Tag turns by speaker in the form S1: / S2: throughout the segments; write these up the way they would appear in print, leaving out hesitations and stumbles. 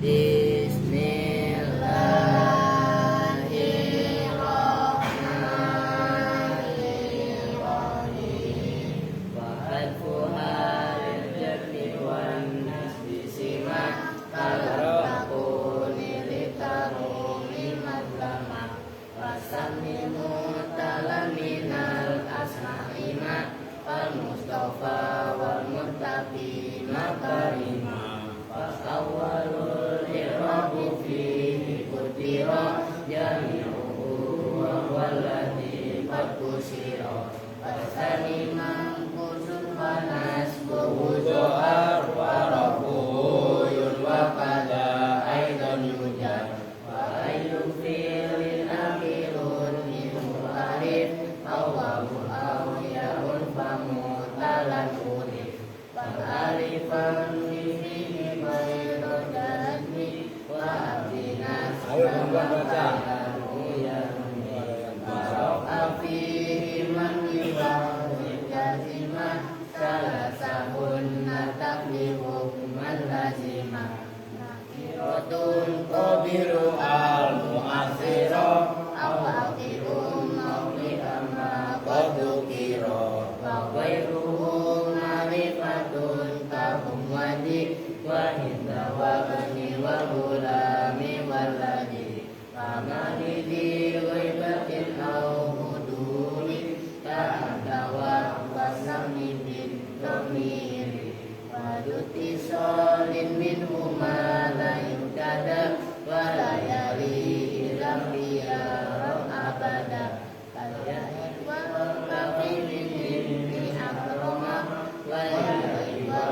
S1: Bismillahirrahmanirrahim. Wa hadfuha lil-jaddi wan nasbi sima kalakuni litarumi madlama wasamimu talaminal asma'ima wal mustafa wal muttaqi makarima awalul irabu fihi kutira jami'uhu wa walladhi fakusira wasani mangkusun panas buhuzo'ar warabuhu yun wa kada aidan yujar wa ayyum fi'lin akhirun minhu alif awwahul awiyahun famutalan urif wal alifan qabiru al-mu'athira awakirum mawlihama qadukira wa ghairuhu marifatun kahum wajib wa hinda wa bani wa gulami waladi famanidi ghaibatin au huduri ta'adawa wasami bin domiri waduti solin min umalayu dada walayali ilam biyaram abada kalyahid wa kafirin bi akroma walayali wa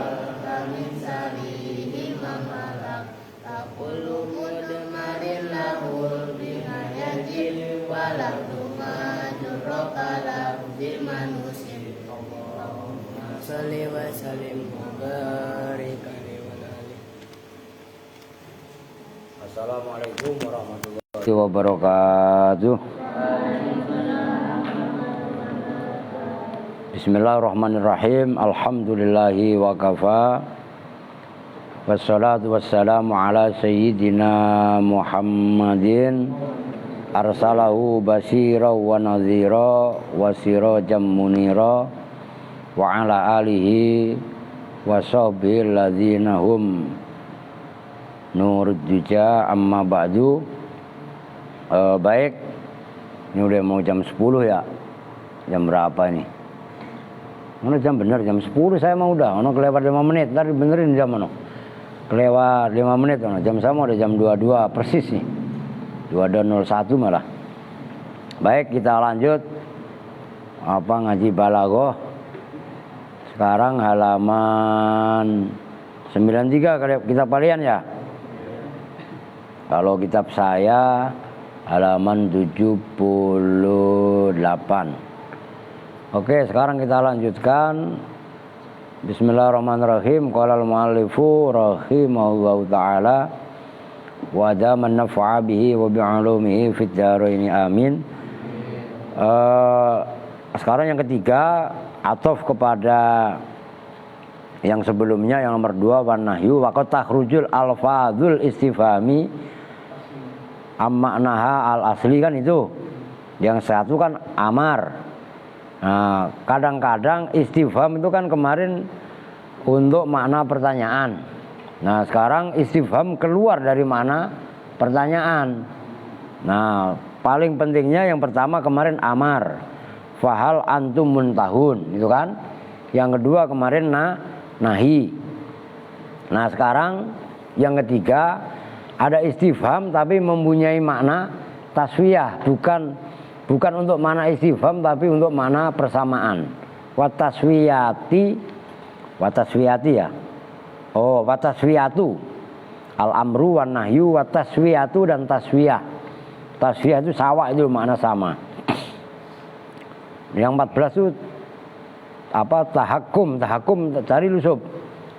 S1: kamin salihi mamalak takulu mudmarin lahul bihayajin walam dumajurrokalam di manusin Allahumma salli wa sallim mubarik. Assalamualaikum warahmatullahi wabarakatuh. Bismillahirrahmanirrahim. Alhamdulillahi wa kafa. Wassalatu wassalamu ala sayyidina Muhammadin arsalahu basira wa nadhira wa sirajan munira wa ala alihi wa sahbihi alladzina hum Nur Duja amma ba'du. Baik, ini udah mau jam 10 ya. Jam berapa ini? Mana jam bener jam 10 saya mau udah. Ono kelewat 5 menit, ntar benerin jam ono. Kelewat 5 menit ono. Jam sama udah jam 22 persis nih. 22.01 malah. Baik, kita lanjut ngaji balaghah. Sekarang halaman 93 kita palian ya. Kalau kitab saya halaman 78. Oke, sekarang kita lanjutkan. Bismillahirrahmanirrahim. Qala al-muallifu rahimahullahu taala wa daman naf'a bihi wa bi'ulumihi fid dharaini amin. Sekarang yang ketiga, ataf kepada yang sebelumnya, yang nomor 2 wan nahyu wa qad takhrujul alfadzul istifhami amma naha al asli kan itu. Yang satu kan amar. Nah, kadang-kadang istifham itu kan kemarin untuk makna pertanyaan. Nah, sekarang istifham keluar dari makna pertanyaan. Nah, paling pentingnya yang pertama kemarin amar. Fahal antum muntahun, itu kan. Yang kedua kemarin nahi. Nah, sekarang yang ketiga ada istifham tapi mempunyai makna taswiyah, bukan untuk makna istifham tapi untuk makna persamaan. Wa taswiyati ya. Oh, wa taswiyatu. Al-amru wan nahyu wa taswiyatu dan taswiyah. Taswiyah itu sawa, itu makna sama. Yang 14 itu apa? Tahakkum cari lusub.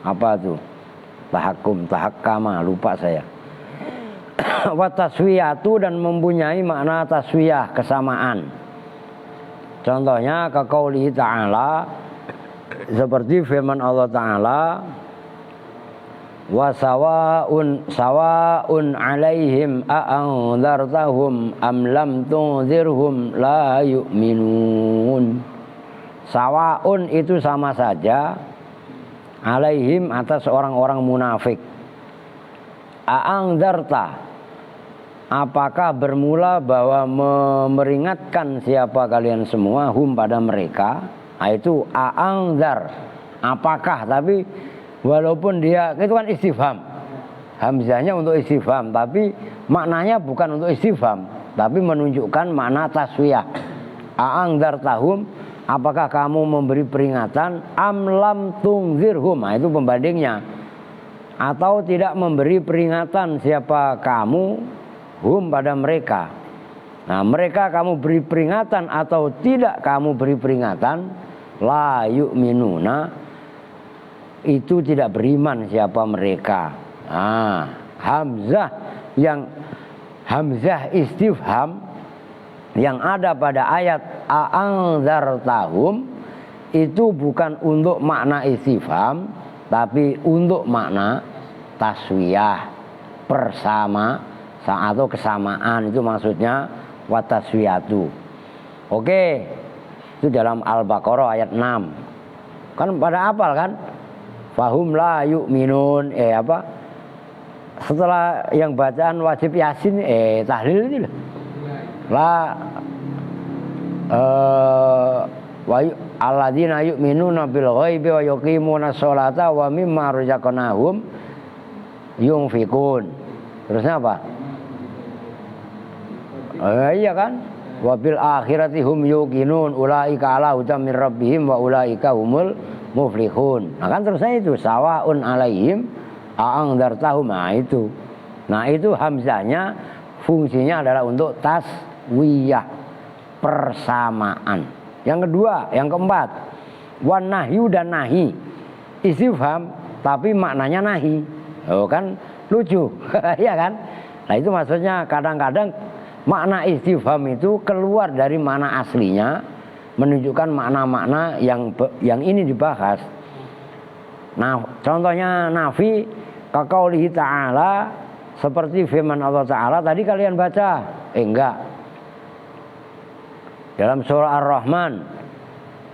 S1: Apa itu? Tahakkama, lupa saya. Wa taswiyatu dan mempunyai makna taswiyah, kesamaan. Contohnya ka qauli ta'ala, seperti firman Allah Ta'ala wa sawa'un alaihim a'anzartahum am lam tunzirhum la yu'minun. Sawa'un itu sama saja, alaihim atas orang-orang munafik. A'anzarta, apakah bermula bahwa memperingatkan siapa kalian semua, hum pada mereka. Nah, itu a'anzar, apakah, tapi walaupun dia itu kan istifham, hamzahnya untuk istifham, tapi maknanya bukan untuk istifham, tapi menunjukkan makna taswiyah. A'anzartahum, apakah kamu memberi peringatan, am lam tunzirhum, nah, itu pembandingnya, atau tidak memberi peringatan siapa kamu, hum pada mereka. Nah, mereka kamu beri peringatan atau tidak kamu beri peringatan, la yu'minuna, itu tidak beriman siapa mereka. Nah, hamzah yang hamzah istifham yang ada pada ayat a'anzartahum itu bukan untuk makna istifham, tapi untuk makna taswiyah, bersama atau kesamaan, itu maksudnya wataswiyatu. Oke, itu dalam Al-Baqarah ayat 6. Kan pada hafal kan? Fahum la yu'minun, setelah yang bacaan wajib yasin, tahlil itu lah. Alladzina yu'minuna bil ghaibi wa yuqimuna sholata wa mimma razaqnahum yunfikun. Terusnya apa? Iya kan? Wa bil akhirati hum yuqinun ulaika ala hudam min rabbihim wa ulaika humul muflihun. Nah kan terusnya itu sawaun alaihim a'anzartahum. Nah itu. Nah itu hamzahnya fungsinya adalah untuk taswiyah, persamaan. Yang kedua, yang keempat, wan nahyu dan nahi. Istifham tapi maknanya nahi. Oh kan lucu. Iya kan? Nah itu maksudnya kadang-kadang makna istifham itu keluar dari makna aslinya, menunjukkan makna-makna yang ini dibahas. Nah, contohnya nafi kaqaulihi ta'ala, seperti firman Allah Ta'ala tadi kalian baca. Enggak. Dalam surah Ar-Rahman,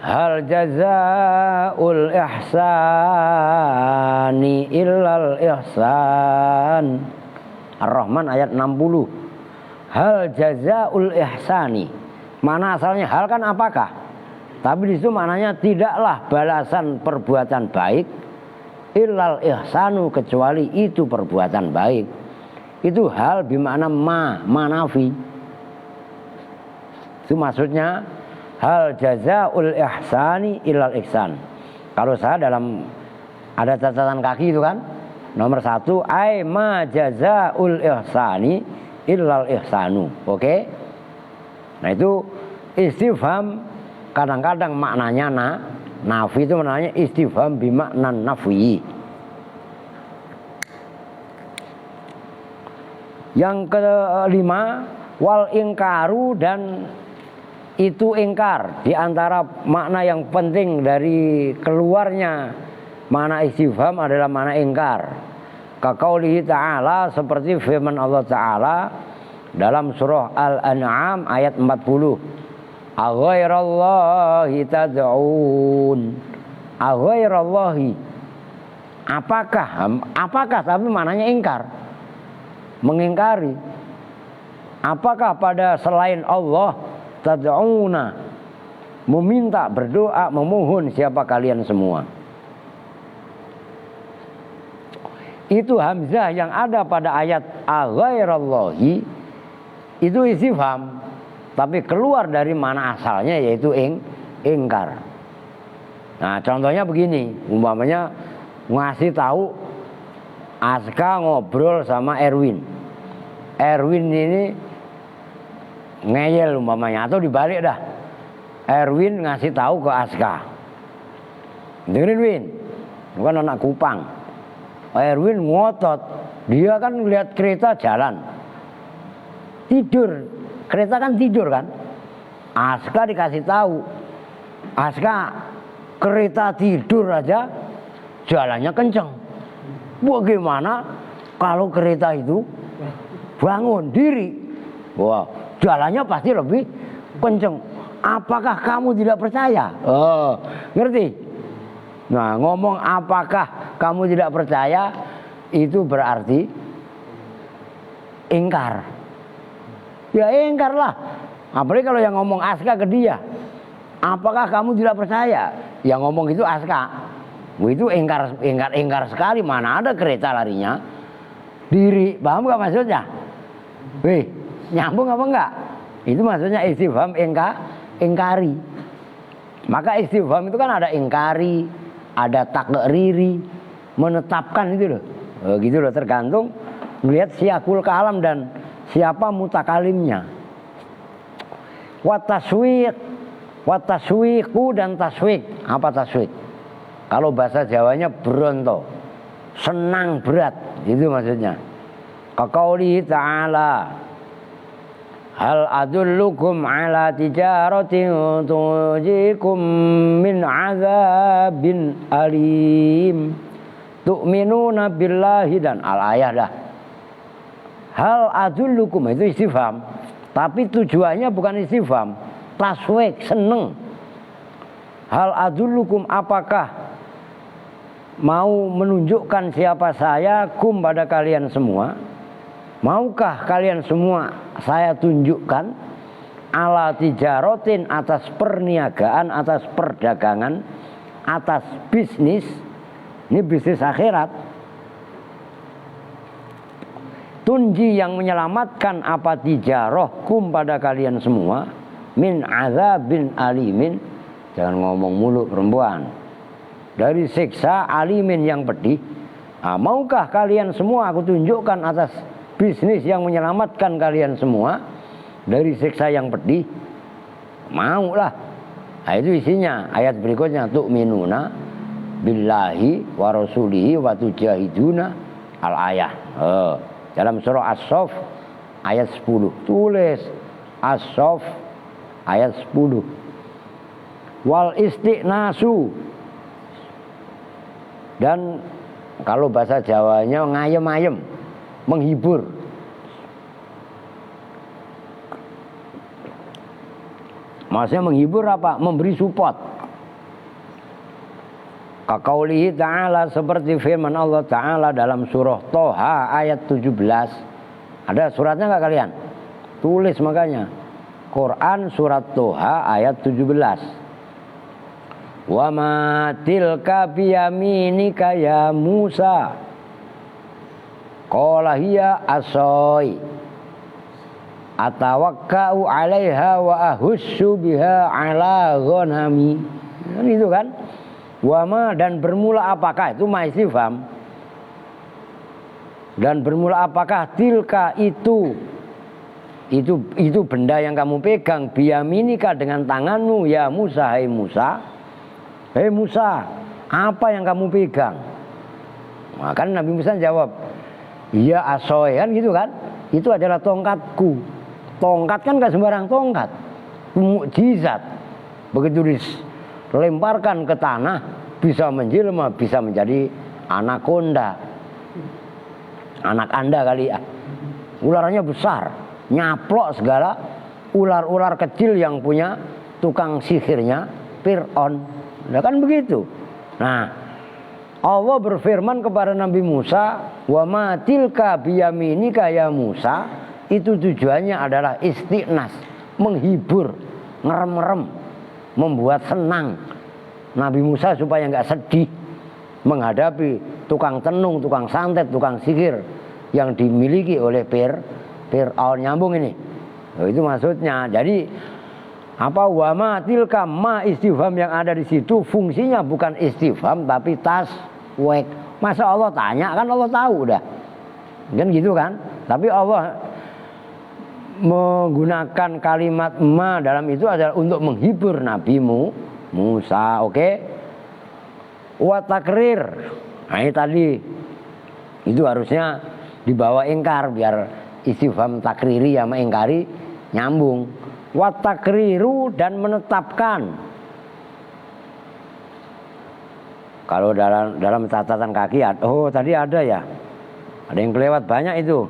S1: hal jazaa'ul ihsani illal ihsan. Ar-Rahman ayat 60. Hal jazaa'ul ihsani. Mana asalnya hal kan apakah? Tapi di situ maknanya tidaklah balasan perbuatan baik illal ihsanu, kecuali itu perbuatan baik. Itu hal bermakna manafi. Itu maksudnya hal jazaa'ul ihsani illal ihsan. Kalau saya dalam ada catatan kaki itu kan, nomor 1 ai ma jazaa'ul ihsani illal ihsanu. Oke? Nah itu istifham kadang-kadang maknanya nafi, itu maknanya istifham bimakna nafwi. Yang kelima, wal ingkaru, dan itu ingkar. Di antara makna yang penting dari keluarnya makna istifham adalah makna ingkar. Kaqaulihi ta'ala, seperti firman Allah Ta'ala dalam surah Al-An'am ayat 40. Aghairallahi tad'un. Aghairallahi, apakah tapi maknanya ingkar, mengingkari. Apakah pada selain Allah, tad'una, meminta, berdoa, memohon siapa kalian semua. Itu hamzah yang ada pada ayat aghairallahi itu istifham, tapi keluar dari mana asalnya, yaitu ingkar. Nah contohnya begini, umpamanya ngasih tahu Aska ngobrol sama Erwin. Erwin ini ngeyel umpamanya, atau dibalik dah. Erwin ngasih tahu ke Aska, dengerin Win, bukan anak Kupang. Erwin ngotot, dia kan lihat kereta jalan, tidur, kereta kan tidur kan. Aska dikasih tahu, Aska kereta tidur aja jalannya kenceng. Bagaimana kalau kereta itu bangun diri? Wah, jalannya pasti lebih kenceng. Apakah kamu tidak percaya? Oh, ngerti? Nah, ngomong apakah kamu tidak percaya itu berarti ingkar. Ya ingkar lah. Apalagi kalau yang ngomong Aska ke dia, apakah kamu tidak percaya? Yang ngomong itu Aska. Itu ingkar sekali. Mana ada kereta larinya diri. Paham gak maksudnya? Wih, nyambung apa enggak? Itu maksudnya istifham ingkari. Maka istifham itu kan ada ingkari, ada takriri, menetapkan itu loh. Gitu loh, tergantung melihat siakul kalam dan siapa mutakalimnya. Wataswiku dan taswik. Apa taswik? Kalau bahasa Jawanya bronto, senang berat, itu maksudnya. Kaqaulihi ta'ala, hal adullukum ala tijaratin tujikum min azabin alim tu'minuna billahi, dan al-ayah dah. Hal adullukum itu istifham, tapi tujuannya bukan istifham, taswik, seneng. Hal adullukum, apakah mau menunjukkan siapa saya kum pada kalian semua? Maukah kalian semua saya tunjukkan ala tijarotin, atas perniagaan, atas perdagangan, atas bisnis. Ini bisnis akhirat. Tunji, yang menyelamatkan, apa tijaroh kum pada kalian semua, min azabin alimin. Jangan ngomong mulu perempuan. Dari siksa alimin yang pedih. Nah, maukah kalian semua aku tunjukkan atas bisnis yang menyelamatkan kalian semua dari siksa yang pedih? Maulah. Nah, itu isinya ayat berikutnya, tu'minuna billahi wa rasulihi wa tujahiduna al-ayah. Dalam surah As-Saff ayat 10. Tulis As-Saff ayat 10. Wal istiqnasu, dan kalau bahasa Jawanya ngayem-ayem, menghibur. Maksudnya menghibur apa? Memberi support. Kaqaulihi ta'ala, seperti firman Allah Ta'ala dalam surah Toha ayat 17. Ada suratnya nggak kalian? Tulis makanya. Quran surat Toha ayat 17. Wa ma tilka biyaminika ya Musa. Qala hiya asoi atawakkau 'alaiha wa ahussu biha 'ala ghanami. Kan itu kan? Wa ma, dan bermula apakah, itu ma istifham. Dan bermula apakah tilka itu benda yang kamu pegang, biyaminika, dengan tanganmu, ya Musa, hai Musa. Hei Musa, apa yang kamu pegang? Nah, kan Nabi Musa jawab, iya asoy, kan gitu kan? Itu adalah tongkatku. Tongkat kan gak sembarang tongkat, mukjizat. Begitu dilemparkan ke tanah, bisa menjelma, bisa menjadi anakonda. Anak Anda kali ya. Ularnya besar, nyaplok segala ular-ular kecil yang punya tukang sihirnya Fir'aun. Nah kan begitu. Nah, Allah berfirman kepada Nabi Musa, wa ma tilka biyaminika ya Musa. Itu tujuannya adalah istiqnas, menghibur, ngerem-ngerem, membuat senang Nabi Musa supaya nggak sedih menghadapi tukang tenung, tukang santet, tukang sihir yang dimiliki oleh Fir'aun. Nyambung ini. Nah, itu maksudnya. Jadi apa, wa ma tilka, ma istifham yang ada di situ fungsinya bukan istifham tapi taswik. Masa Allah tanya, kan Allah tahu udah. Kan gitu kan? Tapi Allah menggunakan kalimat ma dalam itu adalah untuk menghibur Nabi Musa, oke? Wa takrir. Nah, ini tadi itu harusnya dibawa ingkar biar istifham takriri sama ingkari nyambung. Wa takriru, dan menetapkan. Kalau dalam catatan kaki, oh tadi ada ya, ada yang kelewat banyak itu.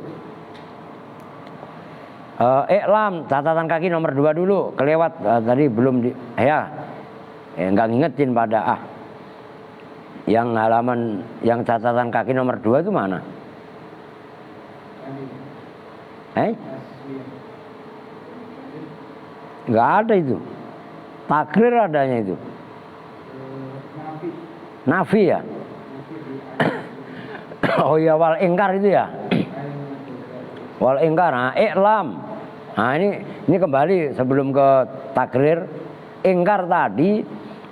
S1: Iklam catatan kaki nomor 2 dulu, kelewat tadi belum nggak ngingetin pada yang halaman yang catatan kaki nomor 2 itu mana? Nggak ada itu. Takrir adanya itu. Nafi ya. Oh ya, wal ingkar itu ya. Wal ingkar, iklam. Nah ini kembali sebelum ke takrir. Ingkar tadi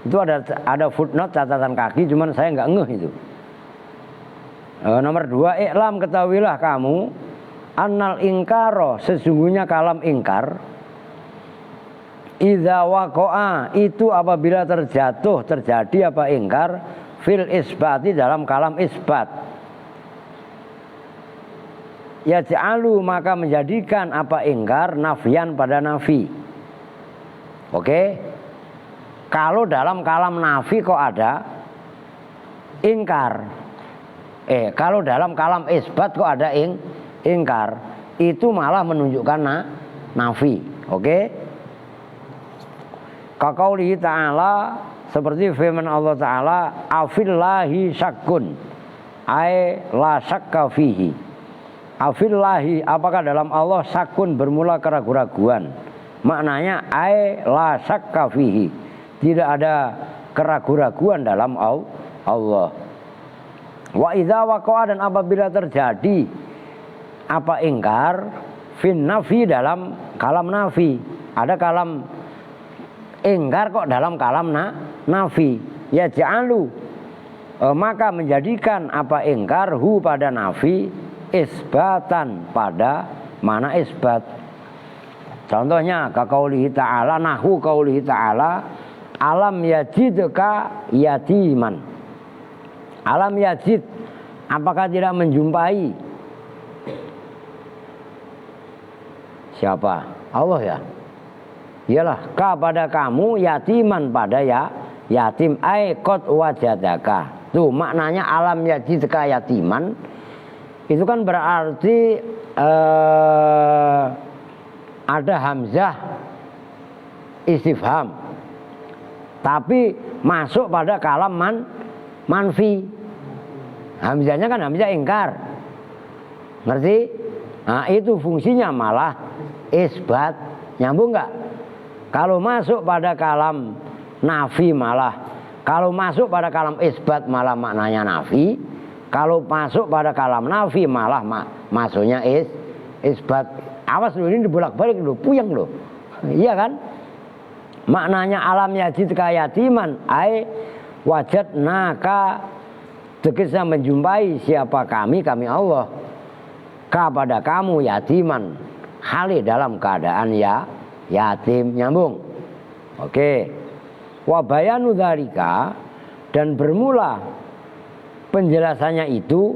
S1: itu ada footnote catatan kaki, cuman saya nggak ngeh itu. Nomor 2, iklam, ketahuilah kamu, annal ingkaro, sesungguhnya kalam ingkar, idza waqa'a, itu apabila terjadi apa ingkar, fil isbati, dalam kalam isbat, yaj'alu, maka menjadikan apa ingkar nafian pada nafi. Oke? Kalau dalam kalam nafi kok ada ingkar, kalau dalam kalam isbat kok ada ingkar, itu malah menunjukkan nafi. Oke? Kaqaulihi ta'ala, seperti firman Allah Ta'ala, afillahi syakkun, ay la syakka fihi. Afillahi, apakah dalam Allah syakun, bermula keraguan-raguan. Maknanya ay la syakka fihi, tidak ada keraguan-raguan dalam Allah. Wa idza waqa'a, dan apabila terjadi apa ingkar, fin nafi, dalam kalam nafi. Ada kalam ingkar kok dalam kalam nafi, ya ja'alu, maka menjadikan apa ingkar hu pada nafi, isbatan, pada mana isbat. Contohnya kaqaulihi ta'ala, nahu qaulihi ta'ala, alam yajidka yatiman. Alam yajid, apakah tidak menjumpai? Siapa? Allah ya. Iyalah, pada kamu, yatiman, pada yatim, ay qad wajadaka. Tuh maknanya alam yajidka yatiman, itu kan berarti ada hamzah istifham, tapi masuk pada kalam manfi. Hamzahnya kan hamzah ingkar, ngerti? Nah itu fungsinya malah isbat. Nyambung nggak? Kalau masuk pada kalam nafi malah, kalau masuk pada kalam isbat malah maknanya nafi. Kalau masuk pada kalam nafi malah masuknya isbat. Awas lu, ini dibolak-balik lu, puyeng lu. Iya kan? Maknanya alam yajidka yatiman, ay wajadnaka, tegasnya menjumpai siapa kami Allah, pada kamu yatiman, hali dalam keadaan yatim. Nyambung. Oke. Wa bayanu dzalika, dan bermula penjelasannya itu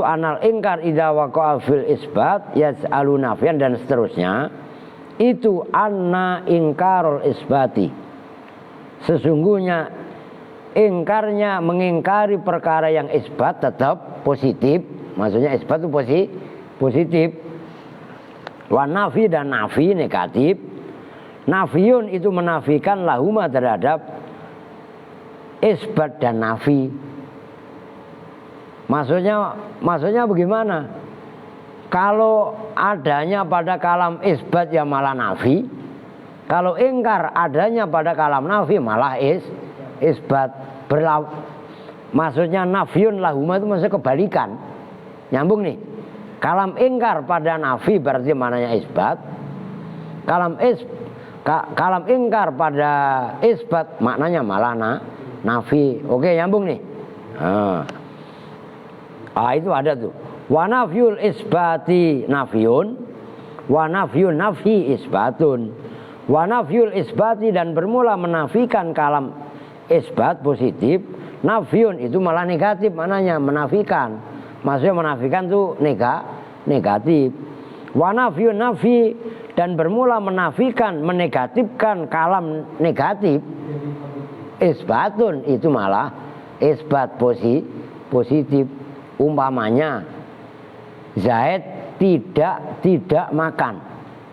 S1: anal ingkar idza waqa'a fil isbat yas'alu nafian, dan seterusnya. Itu anna ingkarul isbati, sesungguhnya ingkarnya mengingkari perkara yang isbat tetap positif. Maksudnya isbat itu positif. Wa nafi, dan nafi negatif. Nafiyun itu menafikan lahuma terhadap isbat dan nafi. Maksudnya bagaimana? Kalau adanya pada kalam isbat ya malah nafi. Kalau ingkar adanya pada kalam nafi malah isbat. Maksudnya nafiyun lahuma itu maksudnya kebalikan. Nyambung nih. Kalam ingkar pada nafi berarti mananya isbat. Kalam ingkar pada isbat maknanya malah nafi. Oke, nyambung nih. Itu ada tuh. Wa nafyul isbati nafyun, wa nafyun nafi isbatun. Wa nafyul isbati, dan bermula menafikan kalam isbat positif. Nafyun itu malah negatif, maknanya menafikan. Maksudnya menafikan tuh negatif. Wa nafyun nafi, dan bermula menafikan, menegatifkan kalam negatif, isbatun, itu malah isbat positif. Umpamanya Zaid tidak makan.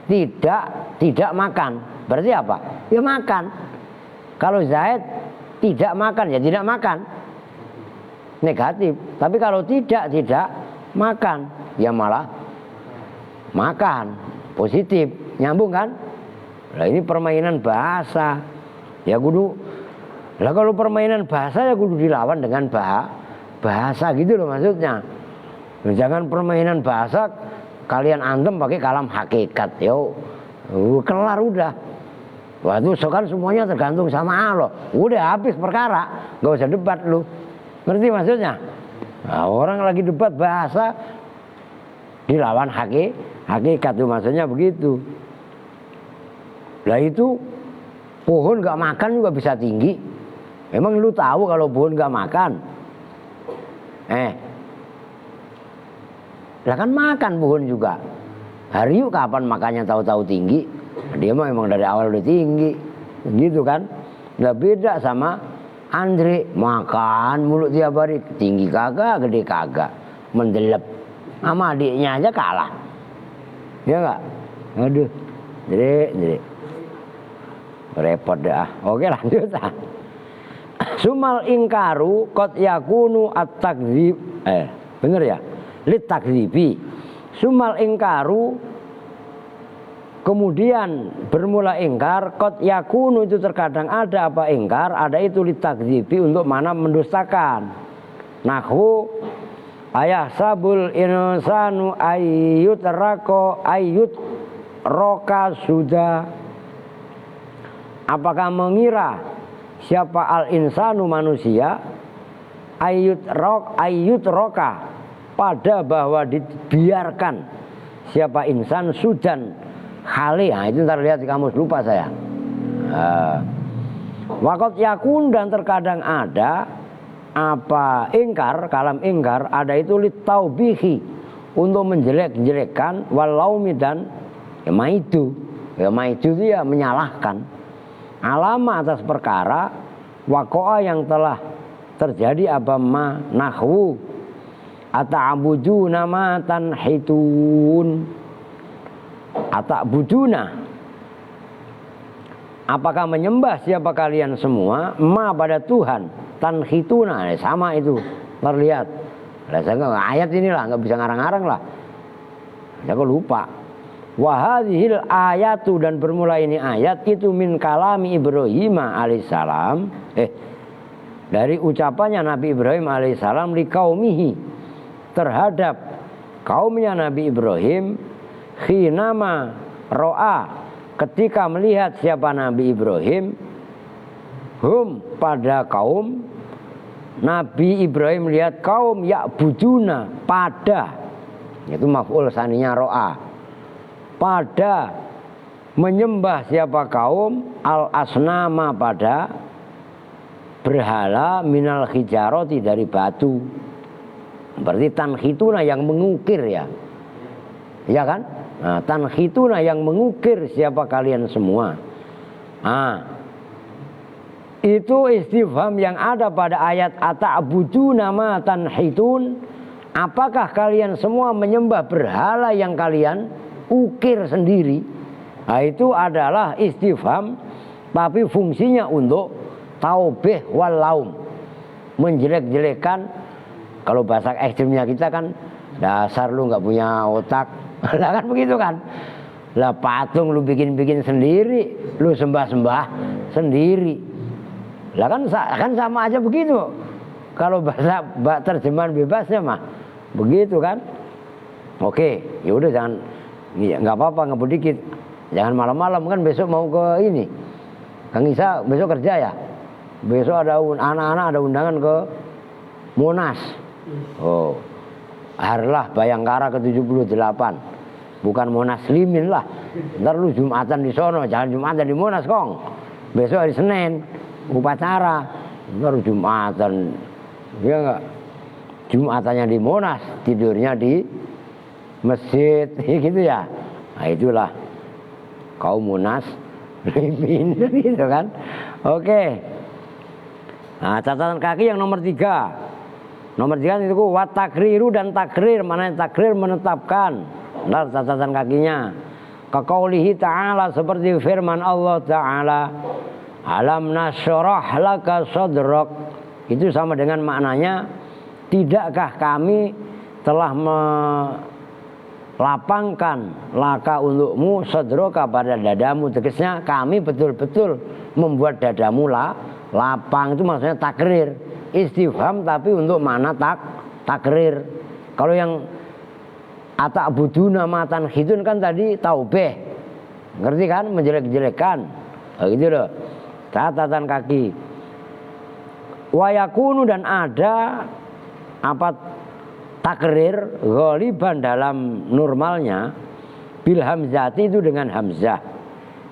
S1: Tidak makan. Berarti apa? Ya makan. Kalau Zaid tidak makan ya tidak makan. Negatif. Tapi kalau tidak makan ya malah makan. Positif. Nyambung kan? Nah ini permainan bahasa. Ya kudu. Lah kalau permainan bahasa ya kudu dilawan dengan bahasa gitu loh maksudnya. Jangan permainan bahasa kalian antem pakai kalam hakikat. Yo, kelar udah. Waktu so kan semuanya tergantung sama Allah. Udah habis perkara, nggak usah debat lu. Ngerti maksudnya? Nah, orang lagi debat bahasa dilawan hakikat tuh maksudnya begitu. Lah itu pohon nggak makan juga bisa tinggi. Emang lu tahu kalau pohon nggak makan? Lah kan makan pohon juga. Hariu kapan makannya tahu-tahu tinggi? Dia mah emang dari awal udah tinggi. Gitu kan? Nggak beda sama Andre. Makan mulut tiap hari. Tinggi kagak, gede kagak. Mendelep. Sama adiknya aja kalah. Ya nggak? Aduh. Dede. Repot dah. Oke lanjut. Sumal ingkaru qad yakunu at-takdzib. Bener ya? Litakdzibi. Sumal ingkaru, kemudian bermula ingkar. Qad yakunu itu terkadang ada apa ingkar, ada itu litakdzibi untuk mana mendustakan. Nahwu ayah sabul insanu ayyut roka sudah. Apakah mengira siapa al insanu manusia ayyut roka pada bahwa dibiarkan siapa insan sudan khali. Nah, itu ntar lihat di kamus, lupa saya. Wakot yakun, dan terkadang ada apa ingkar, kalam ingkar ada itu litaubihi untuk menjelek-jelekkan walaumi dan ya maidu itu ya menyalahkan alama atas perkara wakoa yang telah terjadi apa ma nahwu ata'buduna ma tanhitun. Ata'buduna, apakah menyembah siapa kalian semua ma pada Tuhan tanhituna, sama itu terlihat. Ayat inilah nggak bisa ngarang-ngarang lah. Saya kok lupa. Wahadhil ayatu, dan bermula ini ayat itu min kalami Ibrahim alaihissalam. Dari ucapannya Nabi Ibrahim alaihissalam li qaumihi, terhadap kaumnya Nabi Ibrahim, khinama ro'a, ketika melihat siapa Nabi Ibrahim, hum pada kaum Nabi Ibrahim melihat kaum ya'buduna pada, itu maf'ul saninya ro'a, pada menyembah siapa kaum al asnama pada berhala minal hijaroti dari batu. Berarti tanhituna yang mengukir ya. Ya kan? Nah, tanhituna yang mengukir siapa kalian semua. Itu istifham yang ada pada ayat ata'buduna ma tanhitun. Apakah kalian semua menyembah berhala yang kalian ukir sendiri? Nah, itu adalah istifham, tapi fungsinya untuk taubih wal laum, menjelek-jelekan. Kalau bahasa ekstrimnya kita kan, dasar lu nggak punya otak, lah kan begitu kan? Lah patung lu bikin sendiri, lu sembah sendiri, lah kan sama aja begitu. Kalau bahasa terjemahan bebasnya mah begitu kan? Oke, ya udah jangan, nggak apa-apa ngebut dikit, jangan malam-malam kan besok mau ke ini, Kang Isa besok kerja ya, besok ada anak-anak ada undangan ke Monas. Oh, Harlah Bayangkara ke-78. Bukan Monas Limin lah. Ntar lu Jumatan di sono, jangan Jumatan di Monas kong. Besok hari Senin upacara. Ntar Jumatan. Ya enggak? Jumatannya di Monas, tidurnya di masjid, gitu ya. Nah, itulah kaum Monas Limin gitu kan. Oke. Nah, catatan kaki yang nomor 3. Nomor 3 itu wa takriru dan takrir. Mana yang takrir menetapkan. Nah, catatan kakinya. Kaqaulihi ta'ala seperti firman Allah Ta'ala. Alam nasyrah laka sadrak. Itu sama dengan maknanya, tidakkah kami telah melapangkan laka untukmu sadraka pada dadamu. Tegasnya kami betul-betul membuat dadamu lapang. Itu maksudnya takrir. Istifham tapi untuk makna takrir. Kalau yang atakbuduna matan khidun kan tadi taubeh. Ngerti kan? Menjelek-jelekan. Gitu loh. Catatan kaki. Wayakunu dan ada apa takrir ghaliban dalam normalnya bil hamzati itu dengan hamzah.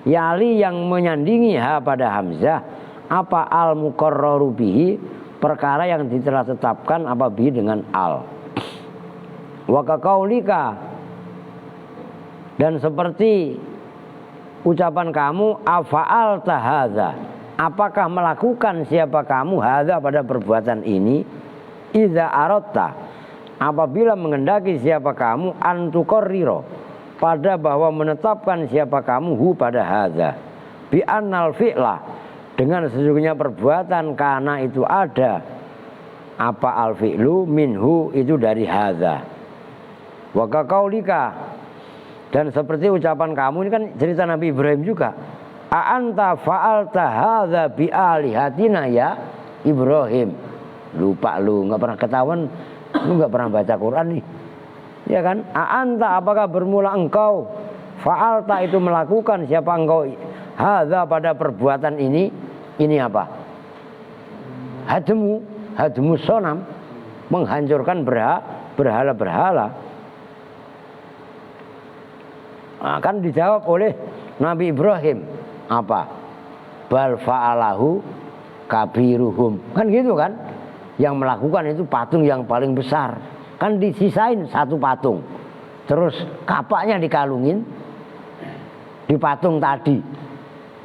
S1: Yali yang menyandingi ha pada hamzah apa al muqarraru bihi perkara yang telah tetapkan apa bihi dengan al. Wa kaqaulika dan seperti ucapan kamu afa'al tahadza. Apakah melakukan siapa kamu hadza pada perbuatan ini? Idza aratta apabila mengendaki siapa kamu antuqarriro pada bahwa menetapkan siapa kamu hu pada hadza bi annal fi'la dengan sesungguhnya perbuatan karena itu ada apa al fi'lu minhu itu dari hadza wa kaqaulika dan seperti ucapan kamu ini kan cerita Nabi Ibrahim juga. A'anta fa'alta hadza bi alihatina ya Ibrahim. Lupa lu, enggak pernah ketahuan, lu enggak pernah baca Quran nih. Ya kan? A'anta apakah bermula engkau fa'alta itu melakukan siapa engkau hadza pada perbuatan ini? Ini apa? Hadmu sonam, menghancurkan berhala-berhala. Nah, kan dijawab oleh Nabi Ibrahim apa? Bal fa'alahu kabiruhum. Kan gitu kan? Yang melakukan itu patung yang paling besar. Kan disisain satu patung. Terus kapaknya dikalungin di patung tadi.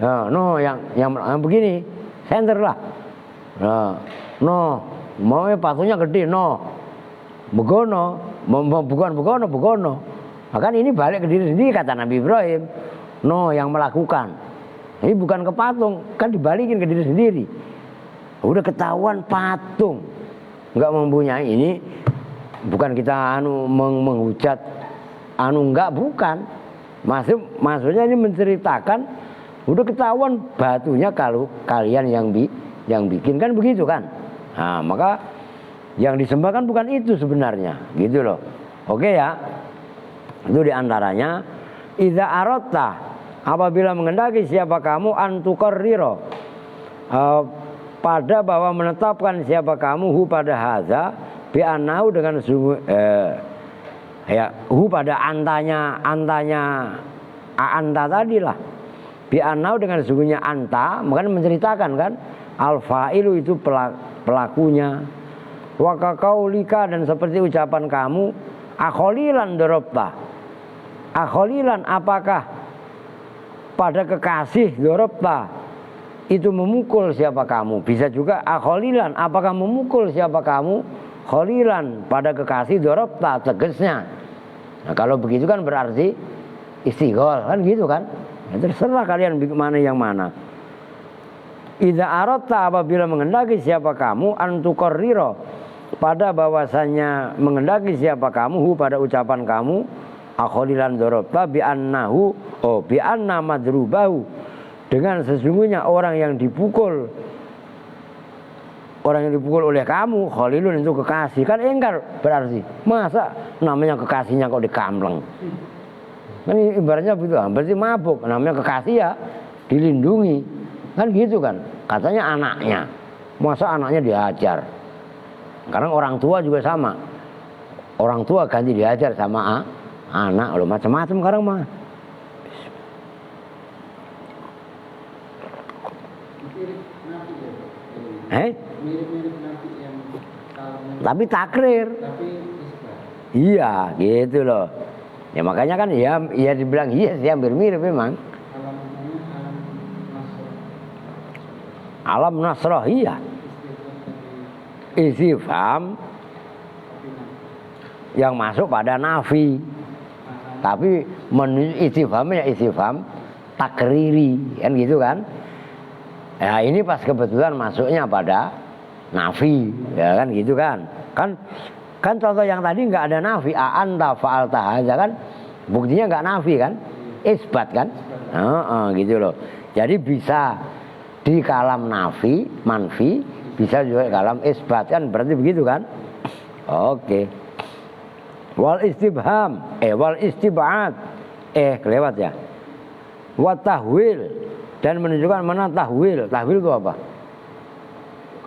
S1: Nah, yang begini, center lah. Nah, mau patungnya gede, begono, bukan begono. Bahkan ini balik ke diri sendiri kata Nabi Ibrahim. Yang melakukan. Ini bukan ke patung, kan dibalikin ke diri sendiri. Udah ketahuan patung enggak mempunyai ini, bukan kita menghujat enggak, bukan. Maksudnya ini menceritakan udah ketahuan batunya kalau kalian yang bikin kan begitu kan. Nah, maka yang disembah kan bukan itu sebenarnya, gitu loh. Oke ya. Itu diantaranya idza aratta apabila mengendaki siapa kamu antuqarriro pada bahwa menetapkan siapa kamu hu pada hadza bi annahu dengan sungguh hu pada antanya anta tadilah bi annahu dengan sungguhnya anta makanya menceritakan kan al fa'ilu itu pelakunya wa kaqaulika dan seperti ucapan kamu akholilan dorobta akholilan apakah pada kekasih dorobta itu memukul siapa kamu. Bisa juga akholilan apakah memukul siapa kamu kholilan pada kekasih dorobta tegesnya. Nah kalau begitu kan berarti istighol kan gitu kan. Ya, terserah kalian mana yang mana. Idza aratta apabila mengendaki siapa kamu antuqarriro pada bahwasanya mengendaki siapa kamu pada ucapan kamu akholilan dorobta bi annahu bi anna madrubahu dengan sesungguhnya orang yang dipukul oleh kamu kholilun itu kekasih kan engkar berarti masa namanya kekasihnya kok dikampleng kan ibaratnya begitu berarti mabuk namanya kekasih ya dilindungi kan gitu kan katanya anaknya masa anaknya dihajar karena orang tua juga sama orang tua ganti dihajar sama anak lo macam-macam sekarang mah. Mirip-mirip Nabi yang tapi takrir. Tapi iya, gitu loh. Ya makanya kan ya dibilang iya sih hampir mirip memang. Alam Nasrah iya. istifham yang masuk pada nafi. Tapi istifhamnya istifham takriri, kan gitu kan? Ya ini pas kebetulan masuknya pada nafi, ya kan gitu kan? Kan contoh yang tadi nggak ada nafi, anta fa'alta aja kan? Buktinya nggak nafi kan? Isbat kan? Gitu loh. Jadi bisa di kalam nafi, manfi, bisa juga kalam isbat kan? Berarti begitu kan? Oke. Wal istibham, wal istib'ad, kelewat ya. Wa tahwil, dan menunjukkan mana tahwil. Tahwil itu apa?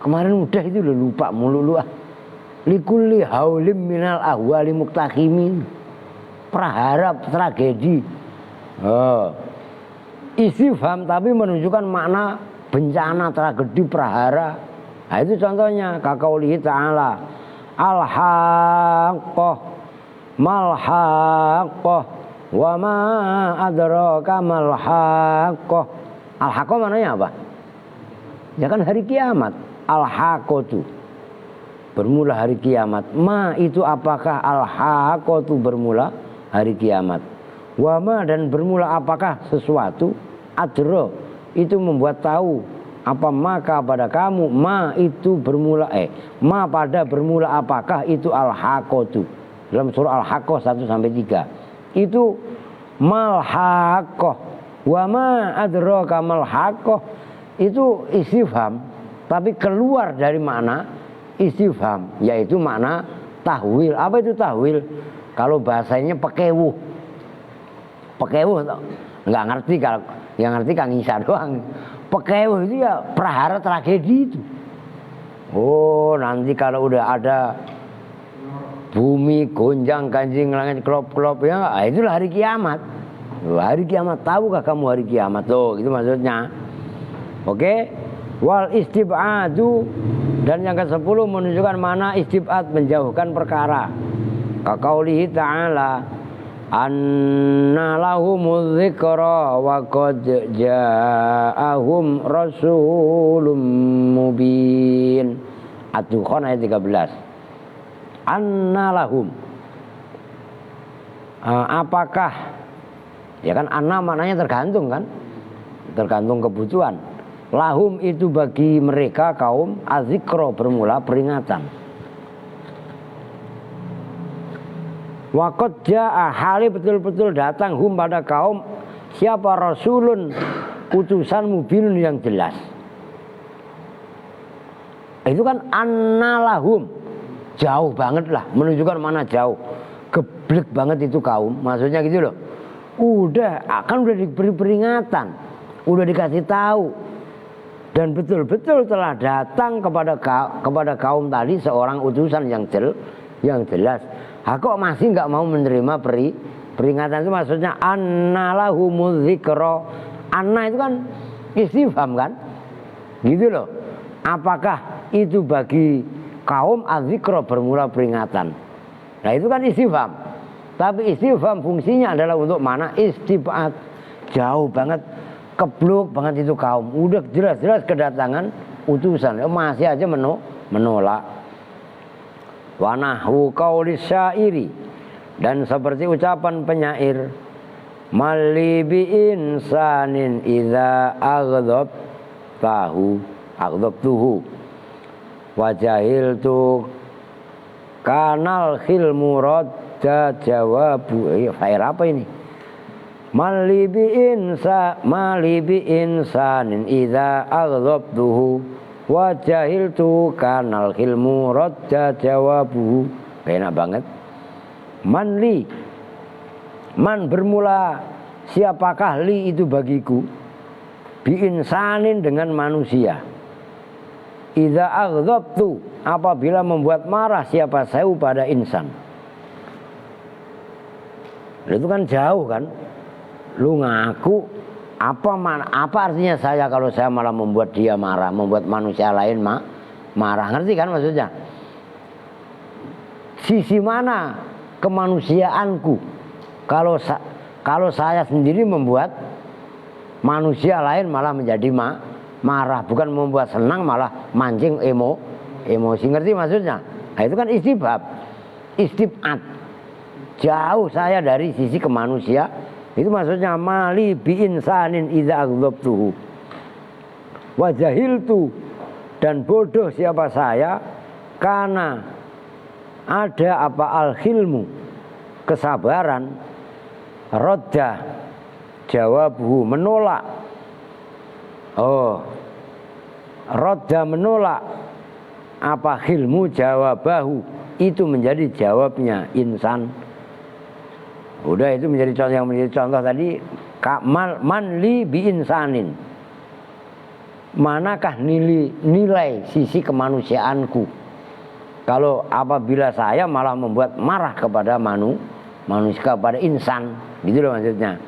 S1: Kemarin udah itu lo lupa mulu lu ah. Likulli haulim minal ahwali muktahimin. Praharap tragedi. Istifham tapi menunjukkan makna bencana, tragedi, prahara. Nah itu contohnya kakaulihi ta'ala al-haqqah mal-haqqah wa ma adraka mal-haqqah. Al-haqqah mananya apa? Ya kan hari kiamat. Al-haqqatu bermula hari kiamat. Ma itu apakah al-haqqatu bermula hari kiamat. Wa ma dan bermula apakah sesuatu. Adra itu membuat tahu. Apa maka pada kamu. Ma itu bermula ma pada bermula apakah itu al-haqqatu. Dalam surah Al-Haqqah 1-3 itu mal-haqqah. Wa ma adraka mal-haqqah itu istifham tapi keluar dari makna istifham, yaitu makna tahwil. Apa itu tahwil? Kalau bahasanya pekewuh nggak ngerti, kalau yang ngerti Kang Isa doang. Pekewuh itu ya prahara tragedi itu. Oh nanti kalau udah ada bumi gonjang ganjing langit kelop-kelop ya, itulah hari kiamat. Hari kiamat, tahukah kamu hari kiamat? Tuh, gitu maksudnya. Oke? Wal istib'adu, dan yang ke-10 menunjukkan mana istib'ad, menjauhkan perkara. Kaqaulihi ta'ala anna lahumudz dzikra wa qad ja'ahum rasulun mubin. Ad-Dukhan ayat 13. Anna lahum, apakah, ya kan anna maknanya tergantung kan, tergantung kebutuhan. Lahum itu bagi mereka kaum, azikro bermula peringatan. Waqad ja'a hali betul-betul datang hum pada kaum siapa rasulun utusan mubinun yang jelas. Itu kan anna lahum, jauh banget lah, menunjukkan mana jauh, geblek banget itu kaum, maksudnya gitu loh. Udah diberi peringatan, udah dikasih tahu, dan betul-betul telah datang kepada kaum tadi seorang utusan yang jelas. Kok masih nggak mau menerima peringatan? Itu maksudnya anna lahumudz dzikra. Anna itu kan istifham kan, gitu loh. Apakah itu bagi kaum adzikra bermula peringatan. Nah itu kan istifham. Tapi istifham fungsinya adalah untuk mana? Istib'ad. Jauh banget, keblok banget itu kaum. Udah jelas-jelas kedatangan utusan, masih aja menolak. Wa nahwu qaulis syairi, dan seperti ucapan penyair, mali bi insanin idza aghdabtuhu wajahil tu kanal khilmu radda jawabu. Fair apa ini? Mali bi insanin idza aghdabtuhu wajahil tu kanal khilmu radda jawabu. Enak banget. Man bermula siapakah li itu bagiku, bi insanin dengan manusia. Idza aghdabtu, apabila membuat marah siapa saya pada insan. Itu kan jauh kan. Lu ngaku apa artinya saya kalau saya malah membuat dia marah, membuat manusia lain marah. Ngerti kan maksudnya? Sisi mana kemanusiaanku kalau saya sendiri membuat manusia lain malah menjadi marah, bukan membuat senang malah mancing emosi, ngerti maksudnya? Nah, itu kan istibab, istibad, jauh saya dari sisi kemanusia. Itu maksudnya mali bi insanin idza aghdabtuhu wa jahiltu, dan bodoh siapa saya karena ada apa al-hilmu, kesabaran, rodda jawabuhu, menolak, rodda menolak, apa hilmu jawabahu, itu menjadi jawabnya insan. Udah, itu menjadi contoh, yang menjadi contoh tadi manli bi insanin, manakah nilai sisi kemanusiaanku kalau apabila saya malah membuat marah kepada manusia, kepada insan, gitu loh maksudnya.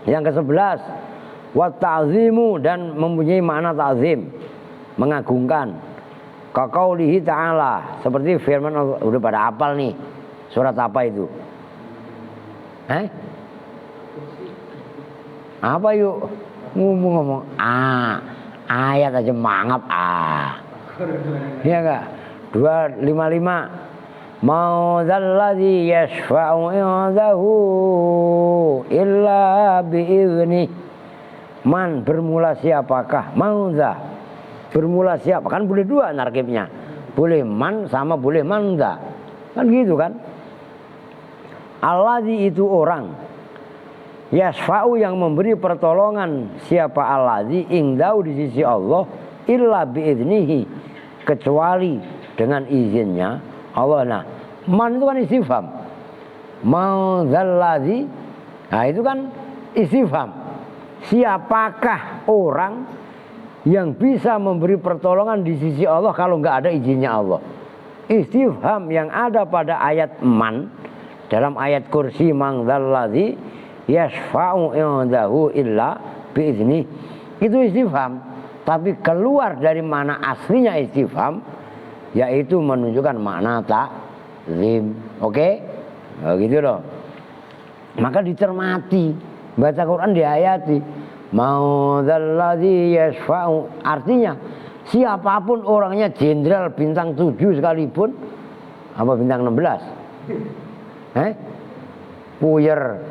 S1: Yang ke-11, wa ta'zimu, dan mempunyai makna ta'zim, mengagungkan. Kaqaulihi ta'ala, seperti firman Allah. Udah pada hafal nih, surat apa itu? Apa yuk? Ngomong ayat aja mangap iya enggak? 255, mau dzalladzi yashfa'u 'indahu illa bi'idznih. Man, bermula siapakah? Mau bermula siapa? Kan boleh dua narkibnya, boleh man sama boleh manda, kan gitu kan. Alladzi, itu orang, yasfa'u, yang memberi pertolongan, siapa alladzi indau, di sisi Allah, illa bi'idnihi, kecuali dengan izinnya Allah. Nah, man itu kan istifham, mau dzalladzi, nah itu kan istifham, siapakah orang yang bisa memberi pertolongan di sisi Allah kalau nggak ada izinnya Allah. Istifham yang ada pada ayat man, dalam ayat kursi, man dzalladzi yashfa'u 'indahu illa bi'idznih, itu istifham, tapi keluar dari mana aslinya istifham, yaitu menunjukkan makna ta'zim. Oke? Nah, gitu loh. Maka dicermati, baca Quran dihayati. Mau dzalladzi yashfa'u, artinya siapapun orangnya, jenderal bintang 7 sekalipun, apa bintang 16? Puyer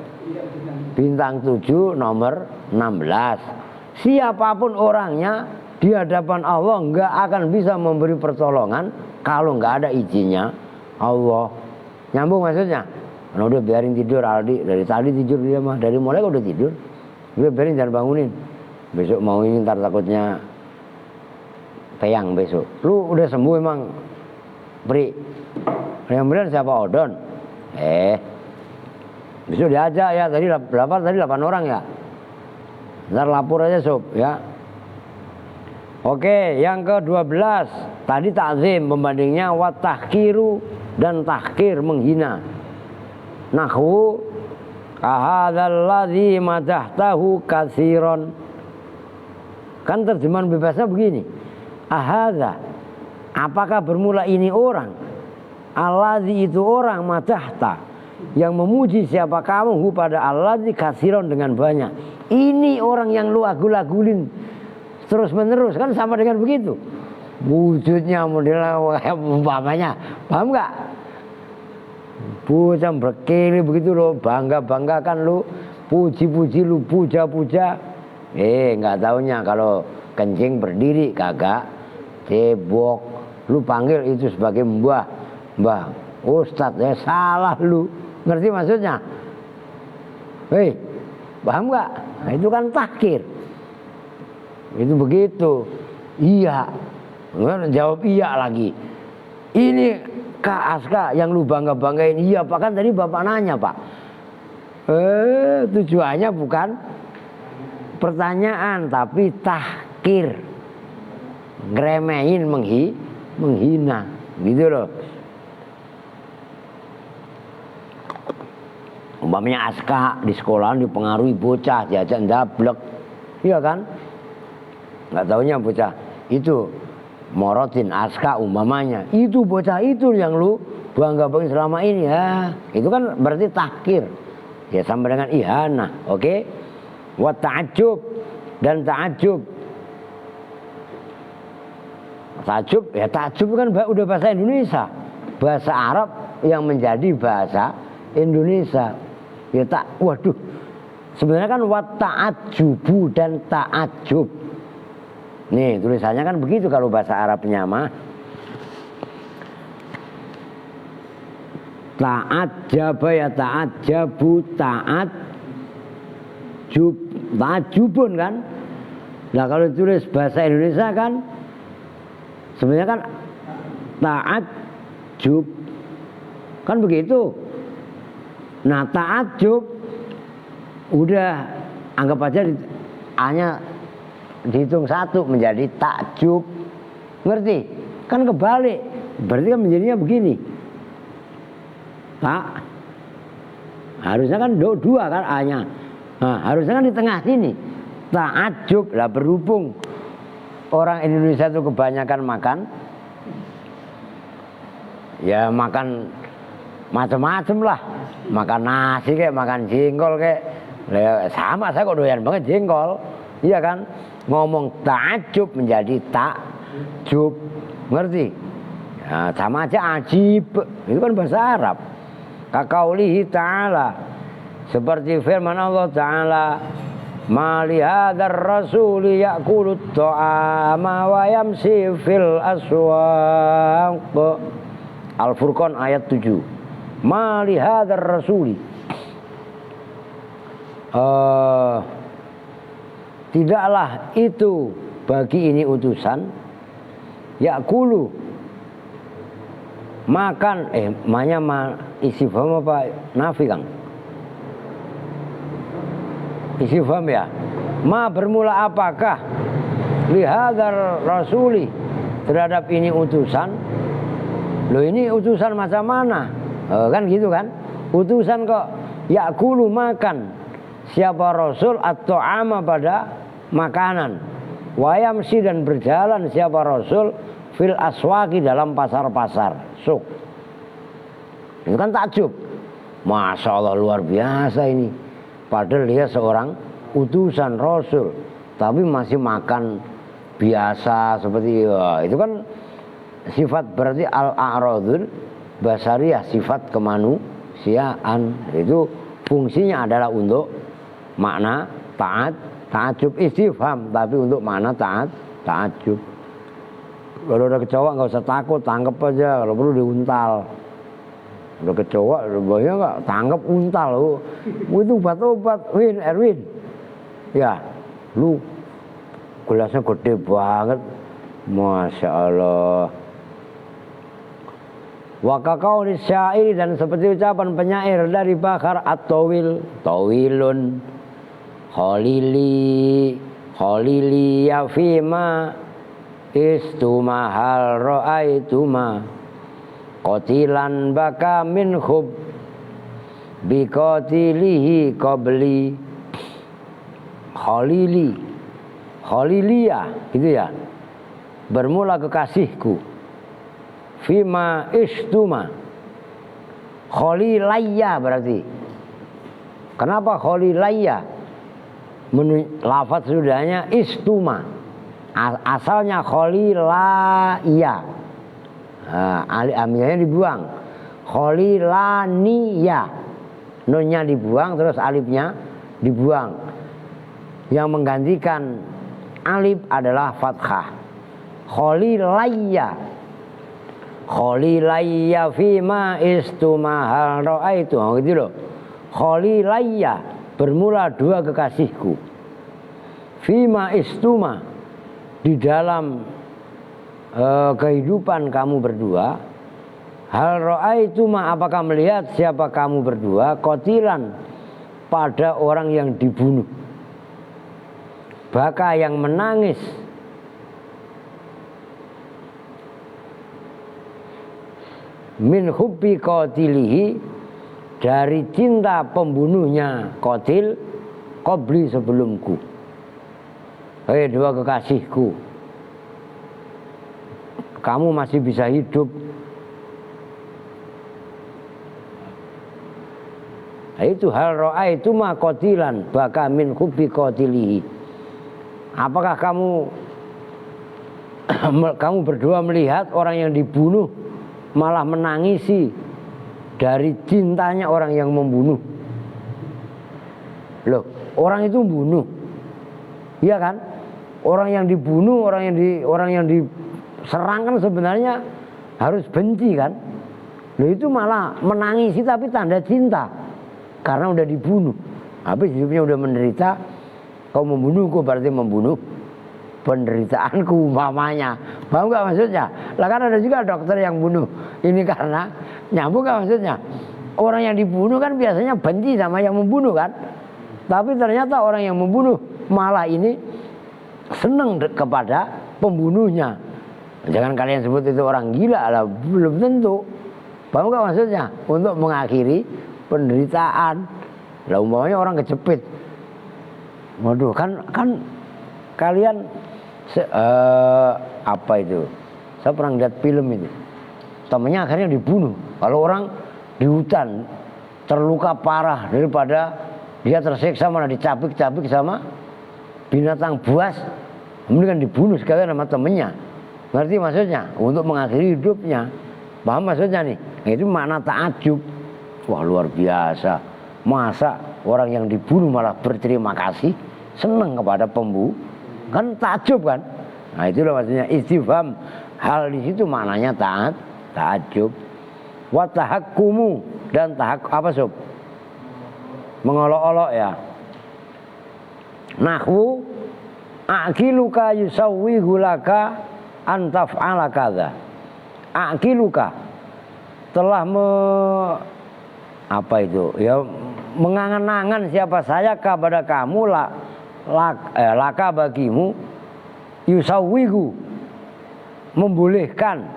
S1: bintang 7 nomor 16. Siapapun orangnya di hadapan Allah nggak akan bisa memberi pertolongan kalau nggak ada izinnya Allah. Nyambung maksudnya? Nah, udah biarin tidur Aldi, dari tadi tidur dia mah, dari mulai udah tidur. Udah biarin, jangan bangunin. Besok mau ini ntar takutnya teyang besok. Lu udah sembuh emang, Pri? Yang benar siapa? Odon? Besok diajak ya, tadi 8 orang ya. Ntar lapor aja sob ya. Oke, yang ke-12 tadi ta'zim, pembandingnya wa tahkiru, dan tahkir, menghina. Nahwu kahadzalladzi madahtahu katsiron. Kan terjemahan bebasnya begini, ahadza, apakah bermula ini orang, alladzi, itu orang, madahta, yang memuji siapa kamu, hu pada alladzi katsiron, dengan banyak. Ini orang yang lu agul-agulin terus menerus, kan sama dengan begitu wujudnya, modelnya umpamanya, paham nggak? Bocah berkeli begitu lo, bangga-banggakan lu, puji-puji lu, puja-puja. Nggak taunya kalau kencing berdiri kagak, cebok, lu panggil itu sebagai mbah ustadz, ya salah lu, ngerti maksudnya? Paham nggak? Nah, itu kan tahkir. Itu begitu. Iya. Jawab iya lagi. Ini Kak Aska yang lu bangga-banggain. Iya Pak, kan tadi Bapak nanya Pak. Tujuannya bukan pertanyaan, tapi tahkir. Ngeremehin, menghina. Gitu loh. Umpamanya Aska di sekolahan dipengaruhi bocah, diajak ndablek. Iya kan? Nggak taunya bocah itu morotin Aska umpamanya, itu bocah itu yang lu bangga-banggain selama ini ya. Itu kan berarti tahkir. Ya sama dengan ihana. Oke? Wa ta'ajjub, dan ta'ajjub. Takjub, ya takjub kan udah bahasa Indonesia. Bahasa Arab yang menjadi bahasa Indonesia. Ya waduh. Sebenarnya kan wat ta'adjubu dan ta'adjub. Nih, tulisannya kan begitu kalau bahasa Arabnya mah. Ta'adjaba ya ta'adjabu ta'adjub. Ta'adjubun kan. Nah kalau tulis bahasa Indonesia kan sebenarnya kan ta'adjub. Kan begitu. Nah ta'adjub udah anggap aja A-nya dihitung 1 menjadi takjub. Ngerti? Kan kebalik. Berarti kan menjadinya begini. Harusnya kan 2 kan A-nya. Nah, harusnya kan di tengah sini. Takjub. Lah berhubung orang Indonesia itu kebanyakan makan, ya makan macam-macam lah. Makan nasi kayak, makan jengkol kayak. Sama saya kok doyan banget jengkol. Iya kan? Ngomong takjub menjadi takjub. Ngerti? Ya, sama aja ajib. Itu kan bahasa Arab. Kakaulihi ta'ala, seperti firman Allah Ta'ala, ma li hadzal rasuli ya'kulut ta'ama wa yamshi fil aswaq. Al-Furqan ayat 7. Ma li hadzal rasuli, tidaklah itu bagi ini utusan, ya'kulu makan, istifham apa nafi Kang? Istifham ya. Ma bermula apakah lihadzal rasuli, terhadap ini utusan. Loh ini utusan macam mana? Kan gitu kan? Utusan kok ya'kulu makan siapa rasul atau ama pada makanan. Wayamsi dan berjalan siapa rasul fil aswaki dalam pasar-pasar. Suk. Itu kan takjub. Masya Allah luar biasa ini. Padahal dia seorang utusan rasul, tapi masih makan biasa seperti itu kan sifat, berarti al-a'radul basariyah, sifat kemanusiaan. Itu fungsinya adalah untuk makna ta'ajub istifham, tapi untuk makna ta'ajub. Kalau udah kecoa nggak usah takut, tangkap aja. Kalau perlu diuntal. Udah kecoa, bahaya nggak? Tangkap untal. Itu obat-obat. Erwin. Ya, lu gelasnya gede banget. Masya Allah. Wa kaqauli syair, dan seperti ucapan penyair dari Bakar at-Tawil, tawilun khalili ya fima istuma hal ra'aituma qatilan baka min khub bi qatilihi qabli. Khaliliyah gitu ya, bermula kekasihku. Fima istuma, khalilayya berarti. Kenapa khalilayya? Lafaz sudahnya istuma, asalnya khalilayya. Alif amiyahnya dibuang. Khalilaniya, nunnya dibuang, terus alifnya dibuang. Yang menggantikan alif adalah fathah. Khalilayya, khalilayya fima istuma hal ra'aitu. Gitu loh. Khalilayya, bermula 2 kekasihku. Fima istuma, di dalam kehidupan kamu berdua. Hal ra'aituma, apakah melihat siapa kamu berdua? Qatilan, pada orang yang dibunuh. Baka, yang menangis. Min hubbi qatilihi, dari cinta pembunuhnya qatil, qabli, sebelumku. Hei 2 kekasihku, kamu masih bisa hidup. Itu hal ra'aitu ma qatilan baka min hubbi qatilihi. Apakah kamu kamu berdua melihat orang yang dibunuh malah menangisi dari cintanya orang yang membunuh. Loh, orang itu membunuh, iya kan? Orang yang dibunuh, orang yang diserang kan sebenarnya harus benci kan? Loh, itu malah menangisi tapi tanda cinta karena udah dibunuh. Habis hidupnya udah menderita, kau membunuhku berarti membunuh penderitaanku umpamanya. Paham gak maksudnya? Lah kan ada juga dokter yang bunuh ini karena nyambung gak maksudnya? Orang yang dibunuh kan biasanya benci sama yang membunuh kan? Tapi ternyata orang yang membunuh malah ini senang kepada pembunuhnya. Jangan kalian sebut itu orang gila lah, belum tentu. Paham gak maksudnya? Untuk mengakhiri penderitaan. Lah umpamanya orang kejepit. Waduh, kan kalian apa itu? Saya pernah lihat film itu. Temannya akhirnya dibunuh. Kalau orang di hutan terluka parah daripada dia tersiksa malah dicabik-cabik sama binatang buas, kemudian dibunuh sekalian sama temennya. Ngerti maksudnya? Untuk mengakhiri hidupnya. Paham maksudnya nih? Nah, itu makna ta'ajub. Wah, luar biasa. Masa orang yang dibunuh malah berterima kasih, senang kepada pembunuh? Kan ta'ajub kan? Nah, itulah maksudnya istifham. Hal di situ maknanya ta'ajub. Wa tahakkumu, dan apa sob? Mengolok-olok ya. Nahwu aqiluka yusawwihu laka an taf'ala kadza. Aqiluka telah apa itu? Ya, mengangan-angan siapa saya kepada kamu laka bagimu, yusawwihu membolehkan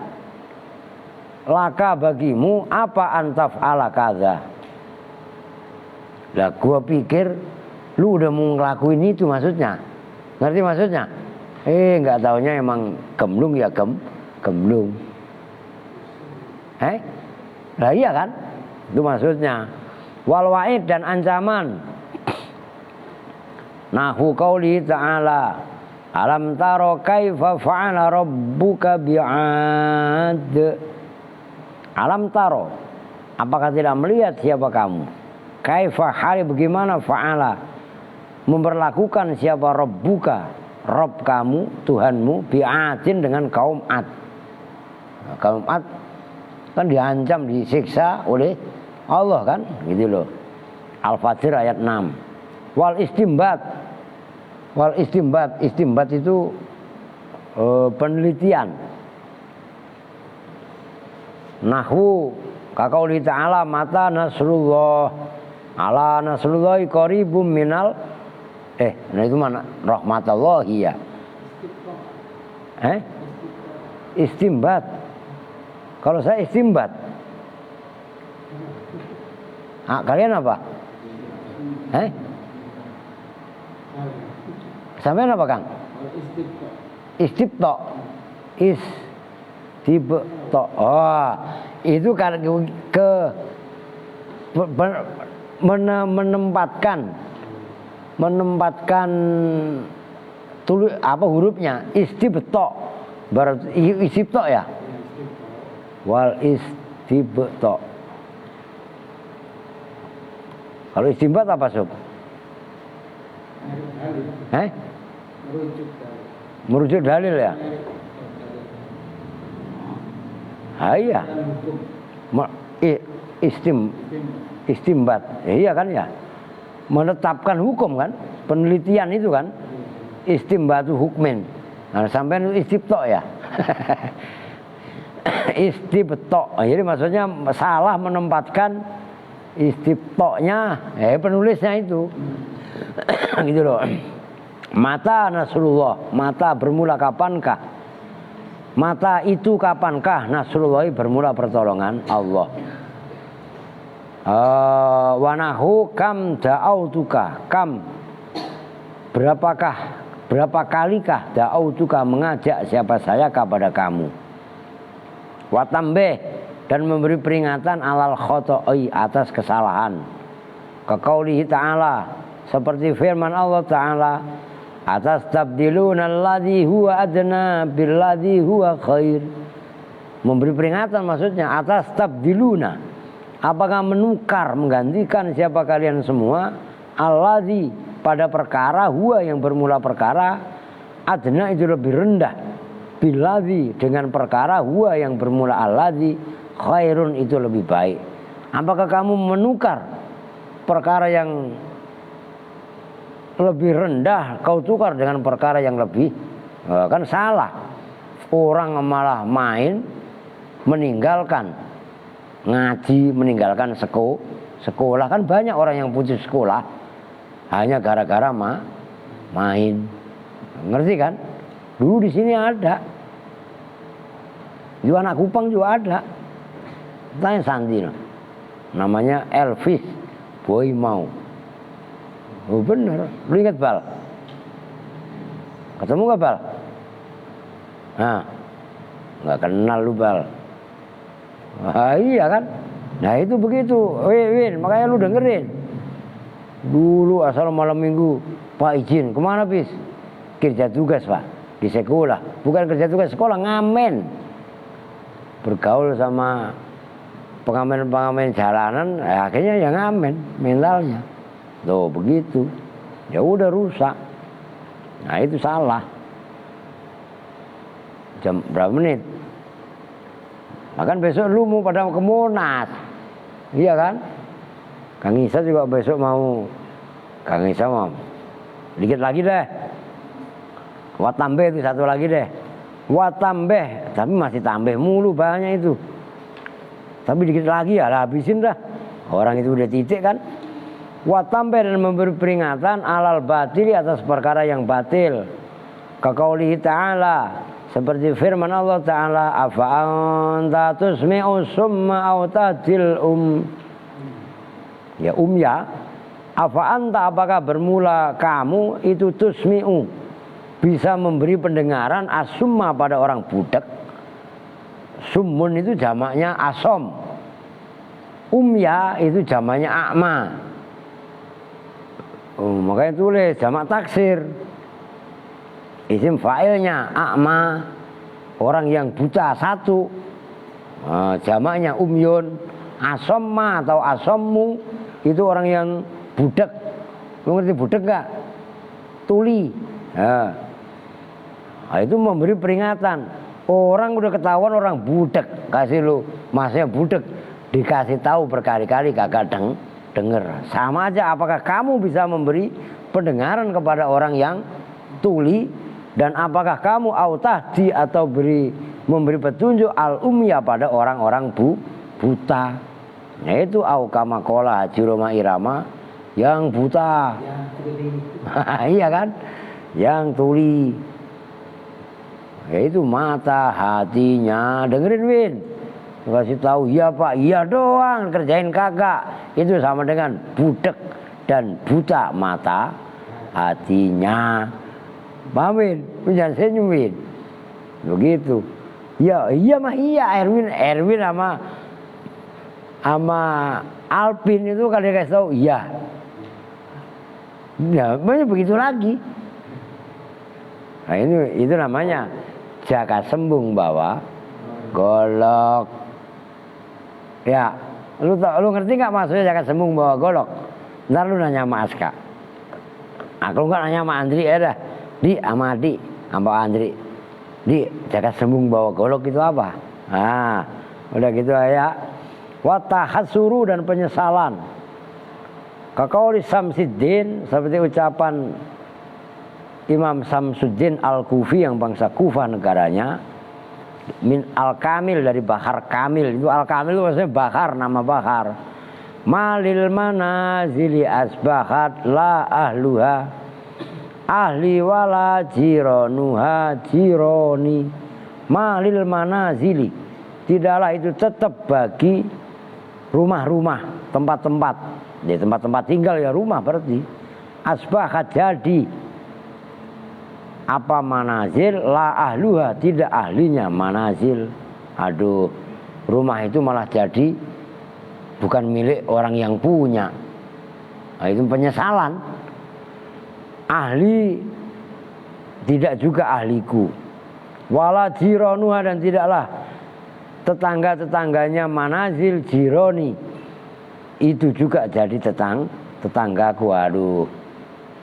S1: laka bagimu apa an taf'ala kadza. Lah gua pikir lu udah mau ngelakuin itu maksudnya. Ngerti maksudnya? Enggak taunya emang gemblung ya gemblung. Lah iya kan? Itu maksudnya. Wal wa'id dan ancaman. Nahu qauli ta'ala. Alam taro kaifa fa'ala rabbuka bi'ad. Alam taro. Apakah tidak melihat siapa kamu? Kaifa hari bagaimana fa'ala memperlakukan siapa rabbuka, Rabb kamu, Tuhanmu, bi'atin dengan kaum Ad. Nah, kaum Ad kan diancam, disiksa oleh Allah kan, gitu loh. Al-Fatir ayat 6. Wal istimbat itu penelitian. Nahwu kaqauli ta'ala mata nasrullah. Ala nasrullahi qaribum minal nah itu mana? Rahmatullahi ya. Istimbat. Kalau saya istimbat. Kalian apa? Sampean apa, Kang? Istibto. Oh, itu kan menempatkan hurufnya istibto, berarti istibto ya. Wal istibto. Kalau istimbat apa sob? Merujuk dalil ya. Iya. Istimbat, iya kan ya, menetapkan hukum kan, penelitian itu kan, istimbatu hukmin. Nah, sampai itu istibto ya, istibto. Jadi maksudnya salah menempatkan istibtonya, penulisnya itu, gitu loh. Mata nasrullah, mata bermula kapankah? Mata itu kapankah nasrullah bermula pertolongan Allah? Wanahu kam da'autuka, kam berapa kalikah da'autuka mengajak siapa saya kepada kamu. Watambeh, dan memberi peringatan alal khoto'i, atas kesalahan. Kaqaulihi ta'ala, seperti firman Allah Ta'ala, Atastabdiluna alladzi huwa adna billadzi huwa khair. Memberi peringatan maksudnya, atastabdiluna, apakah menukar, menggantikan siapa kalian semua, alladzi pada perkara, huwa yang bermula perkara, adna itu lebih rendah, billadzi dengan perkara, huwa yang bermula alladzi, khairun itu lebih baik. Apakah kamu menukar perkara yang lebih rendah kau tukar dengan perkara yang lebih, kan salah. Orang malah main, meninggalkan ngaji, meninggalkan sekolah. Kan banyak orang yang putus sekolah hanya gara-gara main. Ngerti kan? Dulu di sini ada, di anak Kupang juga ada. Tanya Sandi, namanya Elvis Boy Mau. Oh bener, lu ingat Bal? Ketemu gak Bal? Nah, gak kenal lu Bal. Iya kan? Nah itu begitu, Win, makanya lu dengerin. Dulu asal malam minggu, Pak izin, kemana bis? Kerja tugas Pak, di sekolah. Bukan kerja tugas sekolah, ngamen. Bergaul sama pengamen-pengamen jalanan, akhirnya ya ngamen mentalnya. Tuh begitu, ya udah rusak. Nah itu salah. Jam berapa menit? Makan besok lu mau pada ke Monas, iya kan? Kang Isa juga besok mau. Kang Isa mau dikit lagi deh. Watambeh itu satu lagi deh. Watambeh, tapi masih tambah mulu banyak itu. Tapi dikit lagi ya lah habisin dah. Orang itu udah titik kan. Watambah dan memberi peringatan alal batili atas perkara yang batil. Kaqaulihi ta'ala, seperti firman Allah Ta'ala, afa'anta tusmi'u summa aw tahdil ya afa'anta, apakah bermula kamu itu tusmi'u, bisa memberi pendengaran asumma pada orang budak. Summun itu jamaknya asom, itu jamaknya a'ma. Makanya tulis jamak taksir. Isim fa'ilnya a'ma, orang yang buta satu. Jamaknya umyun. Asomma atau asommu itu orang yang budak. Lu ngerti budak gak? Tuli. Nah, itu memberi peringatan. Orang udah ketahuan orang budak, kasih lu masnya budak, dikasih tahu berkali-kali kagak denger. Sama aja, apakah kamu bisa memberi pendengaran kepada orang yang tuli, dan apakah kamu autahdi atau memberi petunjuk al-umya pada orang-orang buta. Yaitu aukama kola Haji Roma Irama, yang buta. Iya kan? Yang tuli. Yaitu mata hatinya. Dengerin Win. Kasih tahu iya Pak, iya doang, kerjain kagak. Itu sama dengan budak dan buta mata hatinya. Paham Win? Jangan senyum Win. Begitu. Ya iya mah iya, Erwin sama Alpin itu kalau dia kasih tahu iya. Ya, banyak begitu lagi. Nah itu namanya jaka sembung bawa golok. Ya, lu ngerti nggak maksudnya jaka sembung bawa golok? Ntar lu nanya sama Aska. Aku nggak nanya sama Andri ya dah. Di sama Adi, sama Andri. Di jaka sembung bawa golok itu apa? Nah, udah gitu ya. Watahasuru dan penyesalan. Kaqauli Samsuddin, seperti ucapan Imam Samsuddin Al-Kufi yang bangsa Kufah negaranya. Min Al-Kamil, dari Bahar Kamil. Itu Al-Kamil itu maksudnya Bahar, nama Bahar. Malil manazili asbahat la ahluha ahli wala jironuha jironi. Malil manazili, tidaklah itu tetap bagi rumah-rumah, tempat-tempat. Di tempat-tempat tinggal ya rumah berarti. Asbahat jadi apa manazil la ahluha, tidak ahlinya manazil. Aduh, rumah itu malah jadi bukan milik orang yang punya. Nah, itu penyesalan. Ahli tidak juga ahliku. Wala jironuha, dan tidaklah tetangga-tetangganya manazil jironi itu juga jadi tetanggaku. Aduh,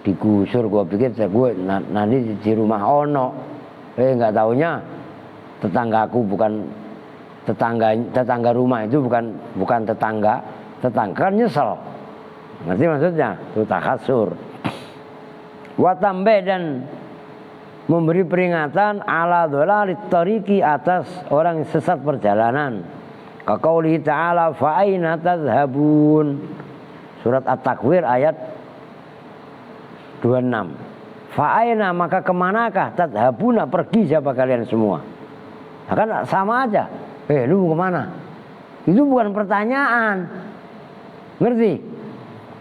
S1: digusur, gue pikir gue nanti di rumah ono, nggak taunya tetanggaku bukan tetangga rumah itu bukan tetangga kan nyesel. Ngerti maksudnya? Itu takasur. Watambe, dan memberi peringatan ala dhalalit tariqi, atas orang yang sesat perjalanan. Kaqaulihi ta'ala fa aina tadhhabun. Surat At-Takwir ayat 26. Fa aina, maka kemanakah tadhhabuna, pergi siapa kalian semua? Nah, kan sama aja. Lu mau kemana? Itu bukan pertanyaan. Ngerti?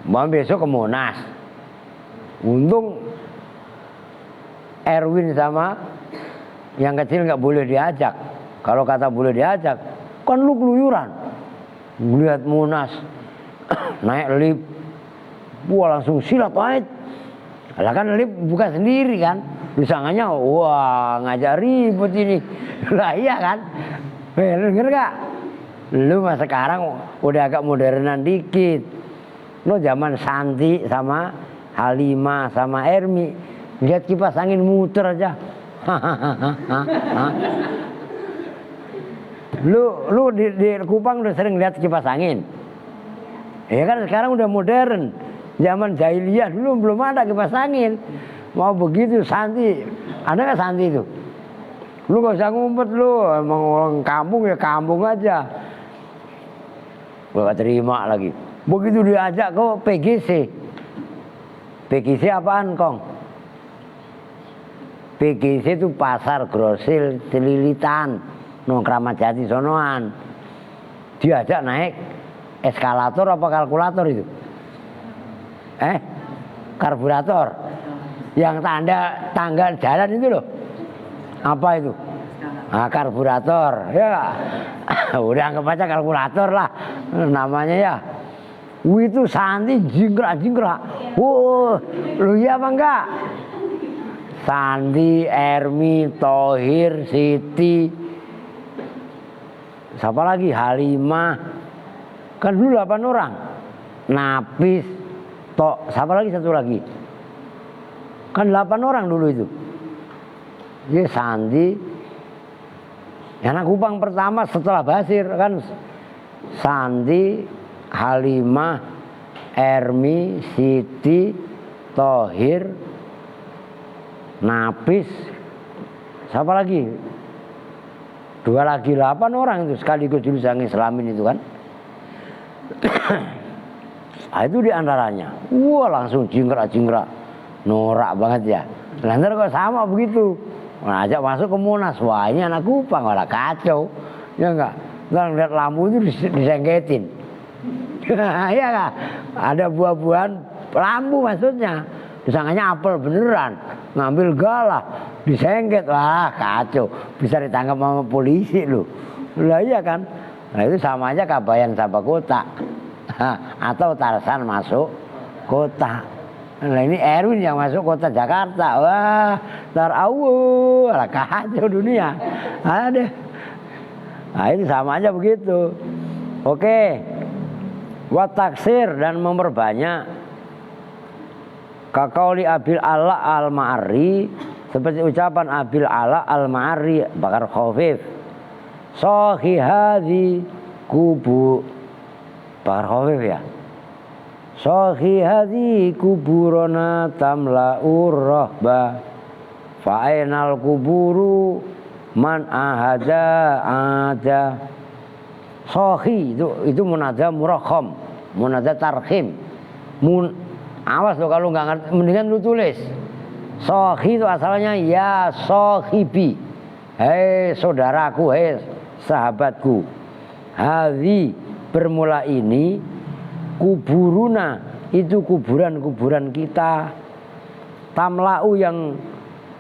S1: Besok ke Monas. Untung Erwin sama yang kecil nggak boleh diajak. Kalau kata boleh diajak, kan lu keluyuran. Lihat Monas, naik lift, langsung silat wahid. Lah kan lift bukan sendiri kan, disangkanya wah ngajak ribut ini. Lah iya kan, lu denger gak? Lu mah sekarang udah agak modernan dikit. Lu zaman Santi sama Halimah sama Ermi, lihat kipas angin muter aja. Lu di Kupang udah sering lihat kipas angin. Ya kan sekarang udah modern. Zaman jahiliyah dulu belum ada kipas angin. Mau begitu Santi, ada nggak Santi itu? Lu gak usah ngumpet lu, emang orang kampung ya kampung aja. Gak terima lagi. Begitu diajak ke PGC. PGC apaan, Kong? PGC itu pasar grosir celilitan, nong Kramat Jati sonoan. Diajak naik eskalator apa kalkulator itu? Karburator. Yang tangga jalan itu loh. Apa itu? Karburator. Ya. Udah anggap aja kalkulator lah namanya ya. Itu Santi jingkrak. Lu iya apa enggak? Santi, Ermi, Thohir, Siti, siapa lagi? Halimah. Kan dulu 8 orang. Napis, siapa lagi satu lagi? Kan 8 orang dulu itu. Jadi Santi, anak Kupang pertama setelah Basir kan Santi, Halimah, Ermi, Siti, Thohir, Napis, siapa lagi? 2 lagi, 8 orang itu sekaligus dulu sang Islamin itu kan. Itu diantaranya. Wah langsung jingkrak, norak banget ya. Lantar kok sama begitu. Ngajak masuk ke Monas, wah ini anak Kupang, malah kacau. Ya enggak? Ntar ngeliat lampu itu disengketin. Iya enggak? Ada buah-buahan lampu maksudnya. Disangkanya apel beneran. Ngambil galah, disengket, wah kacau. Bisa ditangkap sama polisi lu. Lah iya kan? Nah itu sama aja Kabayan Sabak Kota. Atau Tarsan masuk kota. Nah ini Erwin yang masuk kota Jakarta. Wah, lah kacau dunia. Ada. Nah ini sama aja begitu. Oke. Wa taksir, dan memperbanyak. Kaqauli Abil Ala Al-Ma'ari, seperti ucapan Abil Ala Al-Ma'ari bakar khafif. Sohi hadhi kubu bakar khafif ya. Sohi hadhi kuburona tamla'ur rahba fa'ainal kuburu man ada. Sohi itu munada murakham, munada tarhim. Awas lo kalau nggak ngerti, mendingan lu tulis. Sohi itu asalnya ya sohibi, hei saudaraku, hei sahabatku. Hadhi bermula ini, kuburuna itu kuburan kita. Tamlau yang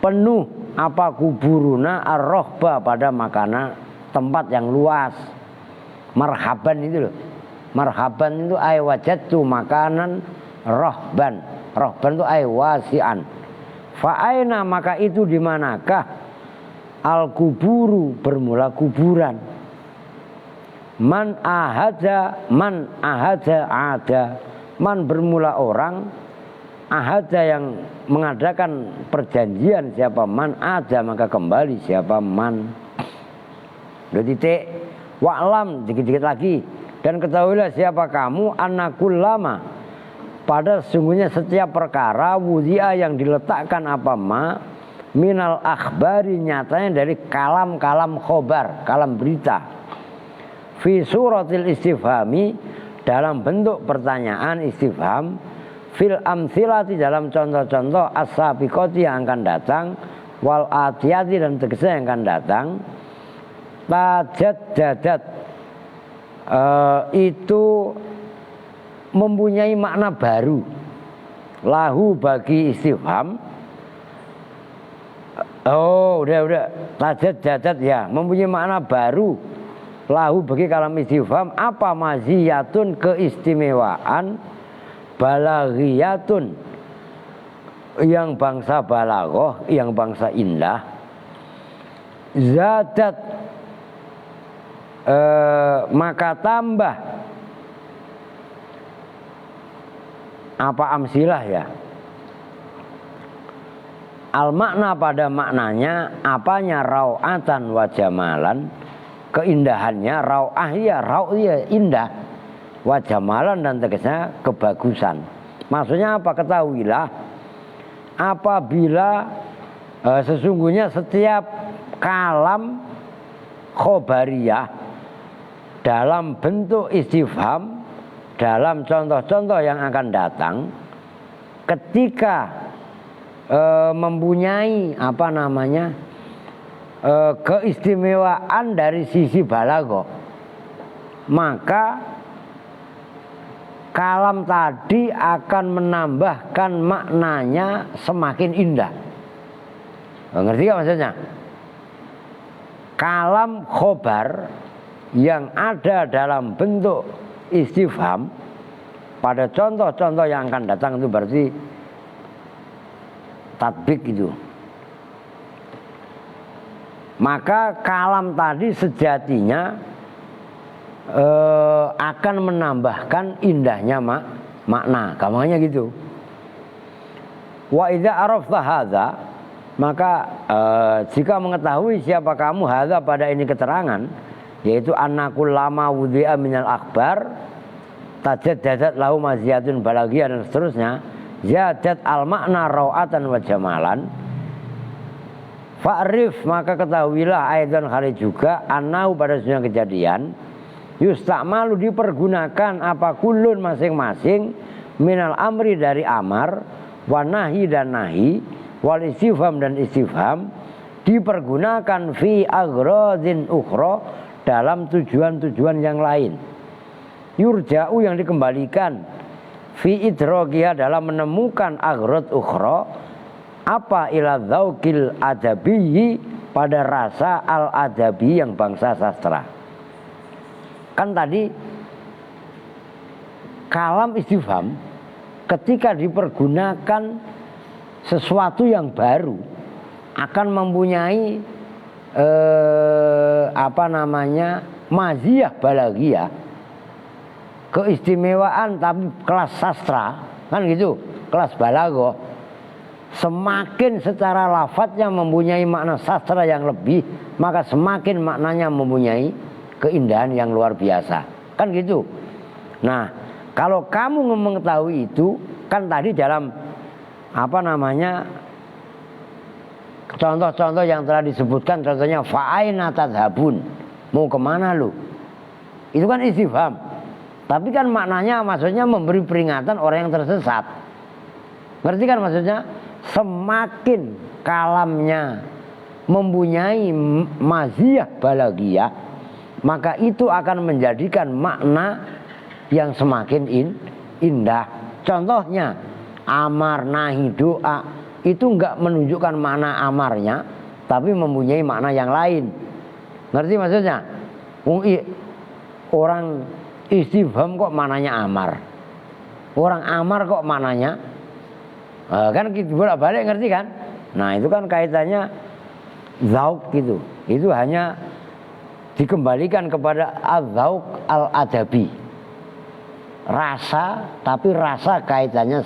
S1: penuh apa kuburuna ar-rohba pada makanan tempat yang luas. Marhaban itu loh. Marhaban itu ay wajadtu makanan rohban. Rohban itu ay wasian. Fa'aina maka itu di manakah al-kuburu bermula kuburan. Man ahada ada. Man bermula orang, ahada yang mengadakan perjanjian, siapa man ada maka kembali siapa man. Dua titik. Wa'lam dikit-dikit lagi. Dan ketahuilah siapa kamu anakul lama. Pada sesungguhnya setiap perkara wudhi'a yang diletakkan apa ma minal akhbari nyatanya dari kalam-kalam khobar, kalam berita. Fi suratil istifhami dalam bentuk pertanyaan istifham. Fil amthilati dalam contoh-contoh as-sabiqati yang akan datang. Wal atiyati dan tegese yang akan datang. Tajaddadat itu mempunyai makna baru lahu bagi istifham. Oh udah tajaddadat ya, mempunyai makna baru lahu bagi kalam istifham apa maziyatun keistimewaan balaghiyatun yang bangsa balaghah, yang bangsa indah. Zadat maka tambah apa amsilah ya. Al makna pada maknanya apanya rawatan wa jamalan, keindahannya rawah ya, indah, wa jamalan dan tegasnya kebagusan. Maksudnya apa? Ketahuilah apabila sesungguhnya setiap kalam khobariyah dalam bentuk istifham dalam contoh-contoh yang akan datang ketika mempunyai apa namanya keistimewaan dari sisi balaghah, maka kalam tadi akan menambahkan maknanya semakin indah. Ngerti gak maksudnya? Kalam khobar yang ada dalam bentuk istifham pada contoh-contoh yang akan datang itu berarti tatbik itu. Maka kalam tadi sejatinya akan menambahkan indahnya makna. Gampangnya gitu. Wa idza arafta hadza maka jika mengetahui siapa kamu hadza pada ini keterangan, yaitu anakul lama wudhi'a minal akhbar tajaddadat lahu maziyatun balaghiyah dan seterusnya, zadat al makna rawatan wa jamalan. Fa'rif maka ketahuilah aidan kali juga annahu pada sunnah kejadian yusta'malu dipergunakan apa kulun masing-masing minal amri dari amar wa nahi dan nahi wal istifham dan istifham dipergunakan fi agradin ukhra dalam tujuan-tujuan yang lain. Yurja'u yang dikembalikan fi idrogiha dalam menemukan agrad ukhra apa ila dzauqil adabiyyi pada rasa al adabi yang bangsa sastra. Kan tadi kalam istifham ketika dipergunakan sesuatu yang baru akan mempunyai apa namanya maziyah balaghiyah, keistimewaan tapi kelas sastra kan gitu, kelas balaghah. Semakin secara lafadznya mempunyai makna sastra yang lebih, maka semakin maknanya mempunyai keindahan yang luar biasa kan gitu. Nah kalau kamu mengetahui itu kan tadi dalam apa namanya contoh-contoh yang telah disebutkan, contohnya fa'aina tadhabun, mau kemana lu, itu kan istifham, tapi kan maknanya maksudnya memberi peringatan orang yang tersesat. Ngerti kan maksudnya? Semakin kalamnya mempunyai maziyah balaghiyah, maka itu akan menjadikan makna yang semakin indah. Contohnya amar nahi doa itu enggak menunjukkan makna amarnya, tapi mempunyai makna yang lain. Ngerti maksudnya? Orang istifham kok maknanya amar, orang amar kok maknanya kan gitu bolak-balik, ngerti kan? Nah itu kan kaitannya zauk gitu. Itu hanya dikembalikan kepada az-zauk al-adabi. Rasa, tapi rasa kaitannya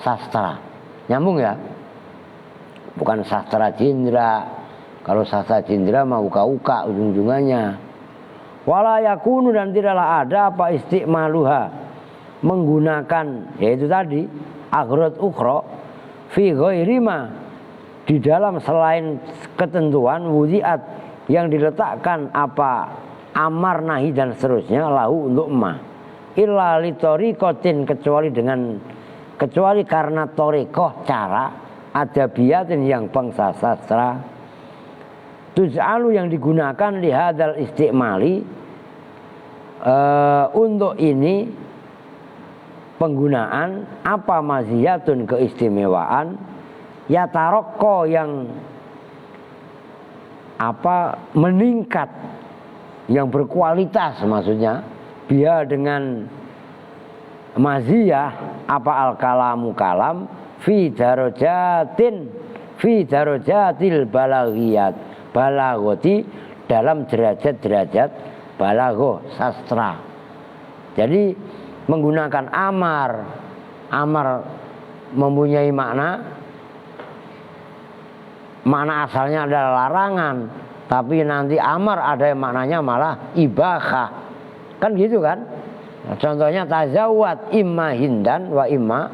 S1: sastra. Nyambung ya? Bukan sastra cindra. Kalau sastra cindra mah uka-uka ujung-ujungannya. Wala yakunu, dan tidaklah ada apa istiqmaluha, menggunakan yaitu tadi aghrad ukhra fi ghairi ma, di dalam selain ketentuan wudiat yang diletakkan apa amar nahi dan seterusnya lahu untuk ma, illa li tariqatin, kecuali karena thariqah cara adabiyatin yang bangsa sastra, tuj'alu yang digunakan lihadal istiqmali untuk ini penggunaan apa maziyatun keistimewaan ya tarokko yang apa meningkat yang berkualitas, maksudnya biar dengan maziyah apa al kalamu kalam fi darajatil balaghati dalam derajat-derajat balagho sastra. Jadi menggunakan amar mempunyai makna asalnya adalah larangan, tapi nanti amar ada yang maknanya malah ibahah, kan gitu kan. Contohnya tazawwad imma hindan wa imma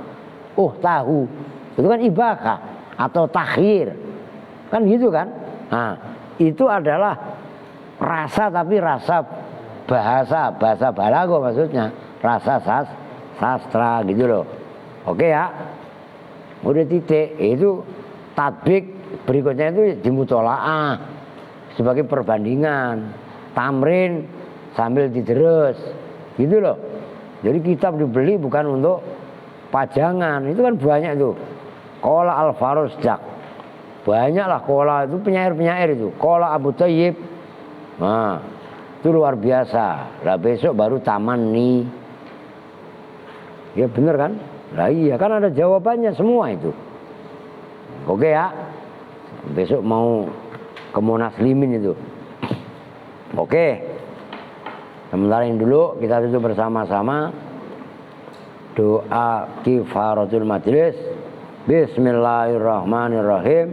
S1: tahu, itu kan ibahah atau takhir, kan gitu kan. Nah itu adalah rasa, tapi rasa bahasa balago, maksudnya rasa sastra gitu loh. Oke ya, udah titik. Itu tatbik berikutnya itu dimutolaah sebagai perbandingan, tamrin sambil diterus gitu loh. Jadi kitab dibeli bukan untuk pajangan, itu kan banyak tuh. Qala al-Farosdak, banyaklah qala itu penyair itu. Qala Abu Thayyib, nah itu luar biasa. Lah besok baru taman nih. Ya bener kan? Lah iya kan ada jawabannya semua itu. Oke ya. Besok mau ke Monas Limin itu. Oke. Sementara ini dulu kita tutup bersama-sama doa kifaratul majlis. Bismillahirrahmanirrahim.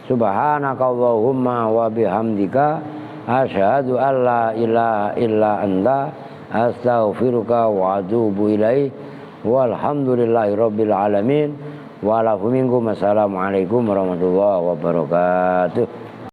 S1: Subhanakallahumma wa bihamdika asyhadu an la ilaha illa anta astaghfiruka wa atubu ilaik. Walhamdulillahirabbil alamin. Wa lakum minkum assalamualaikum warahmatullahi wabarakatuh.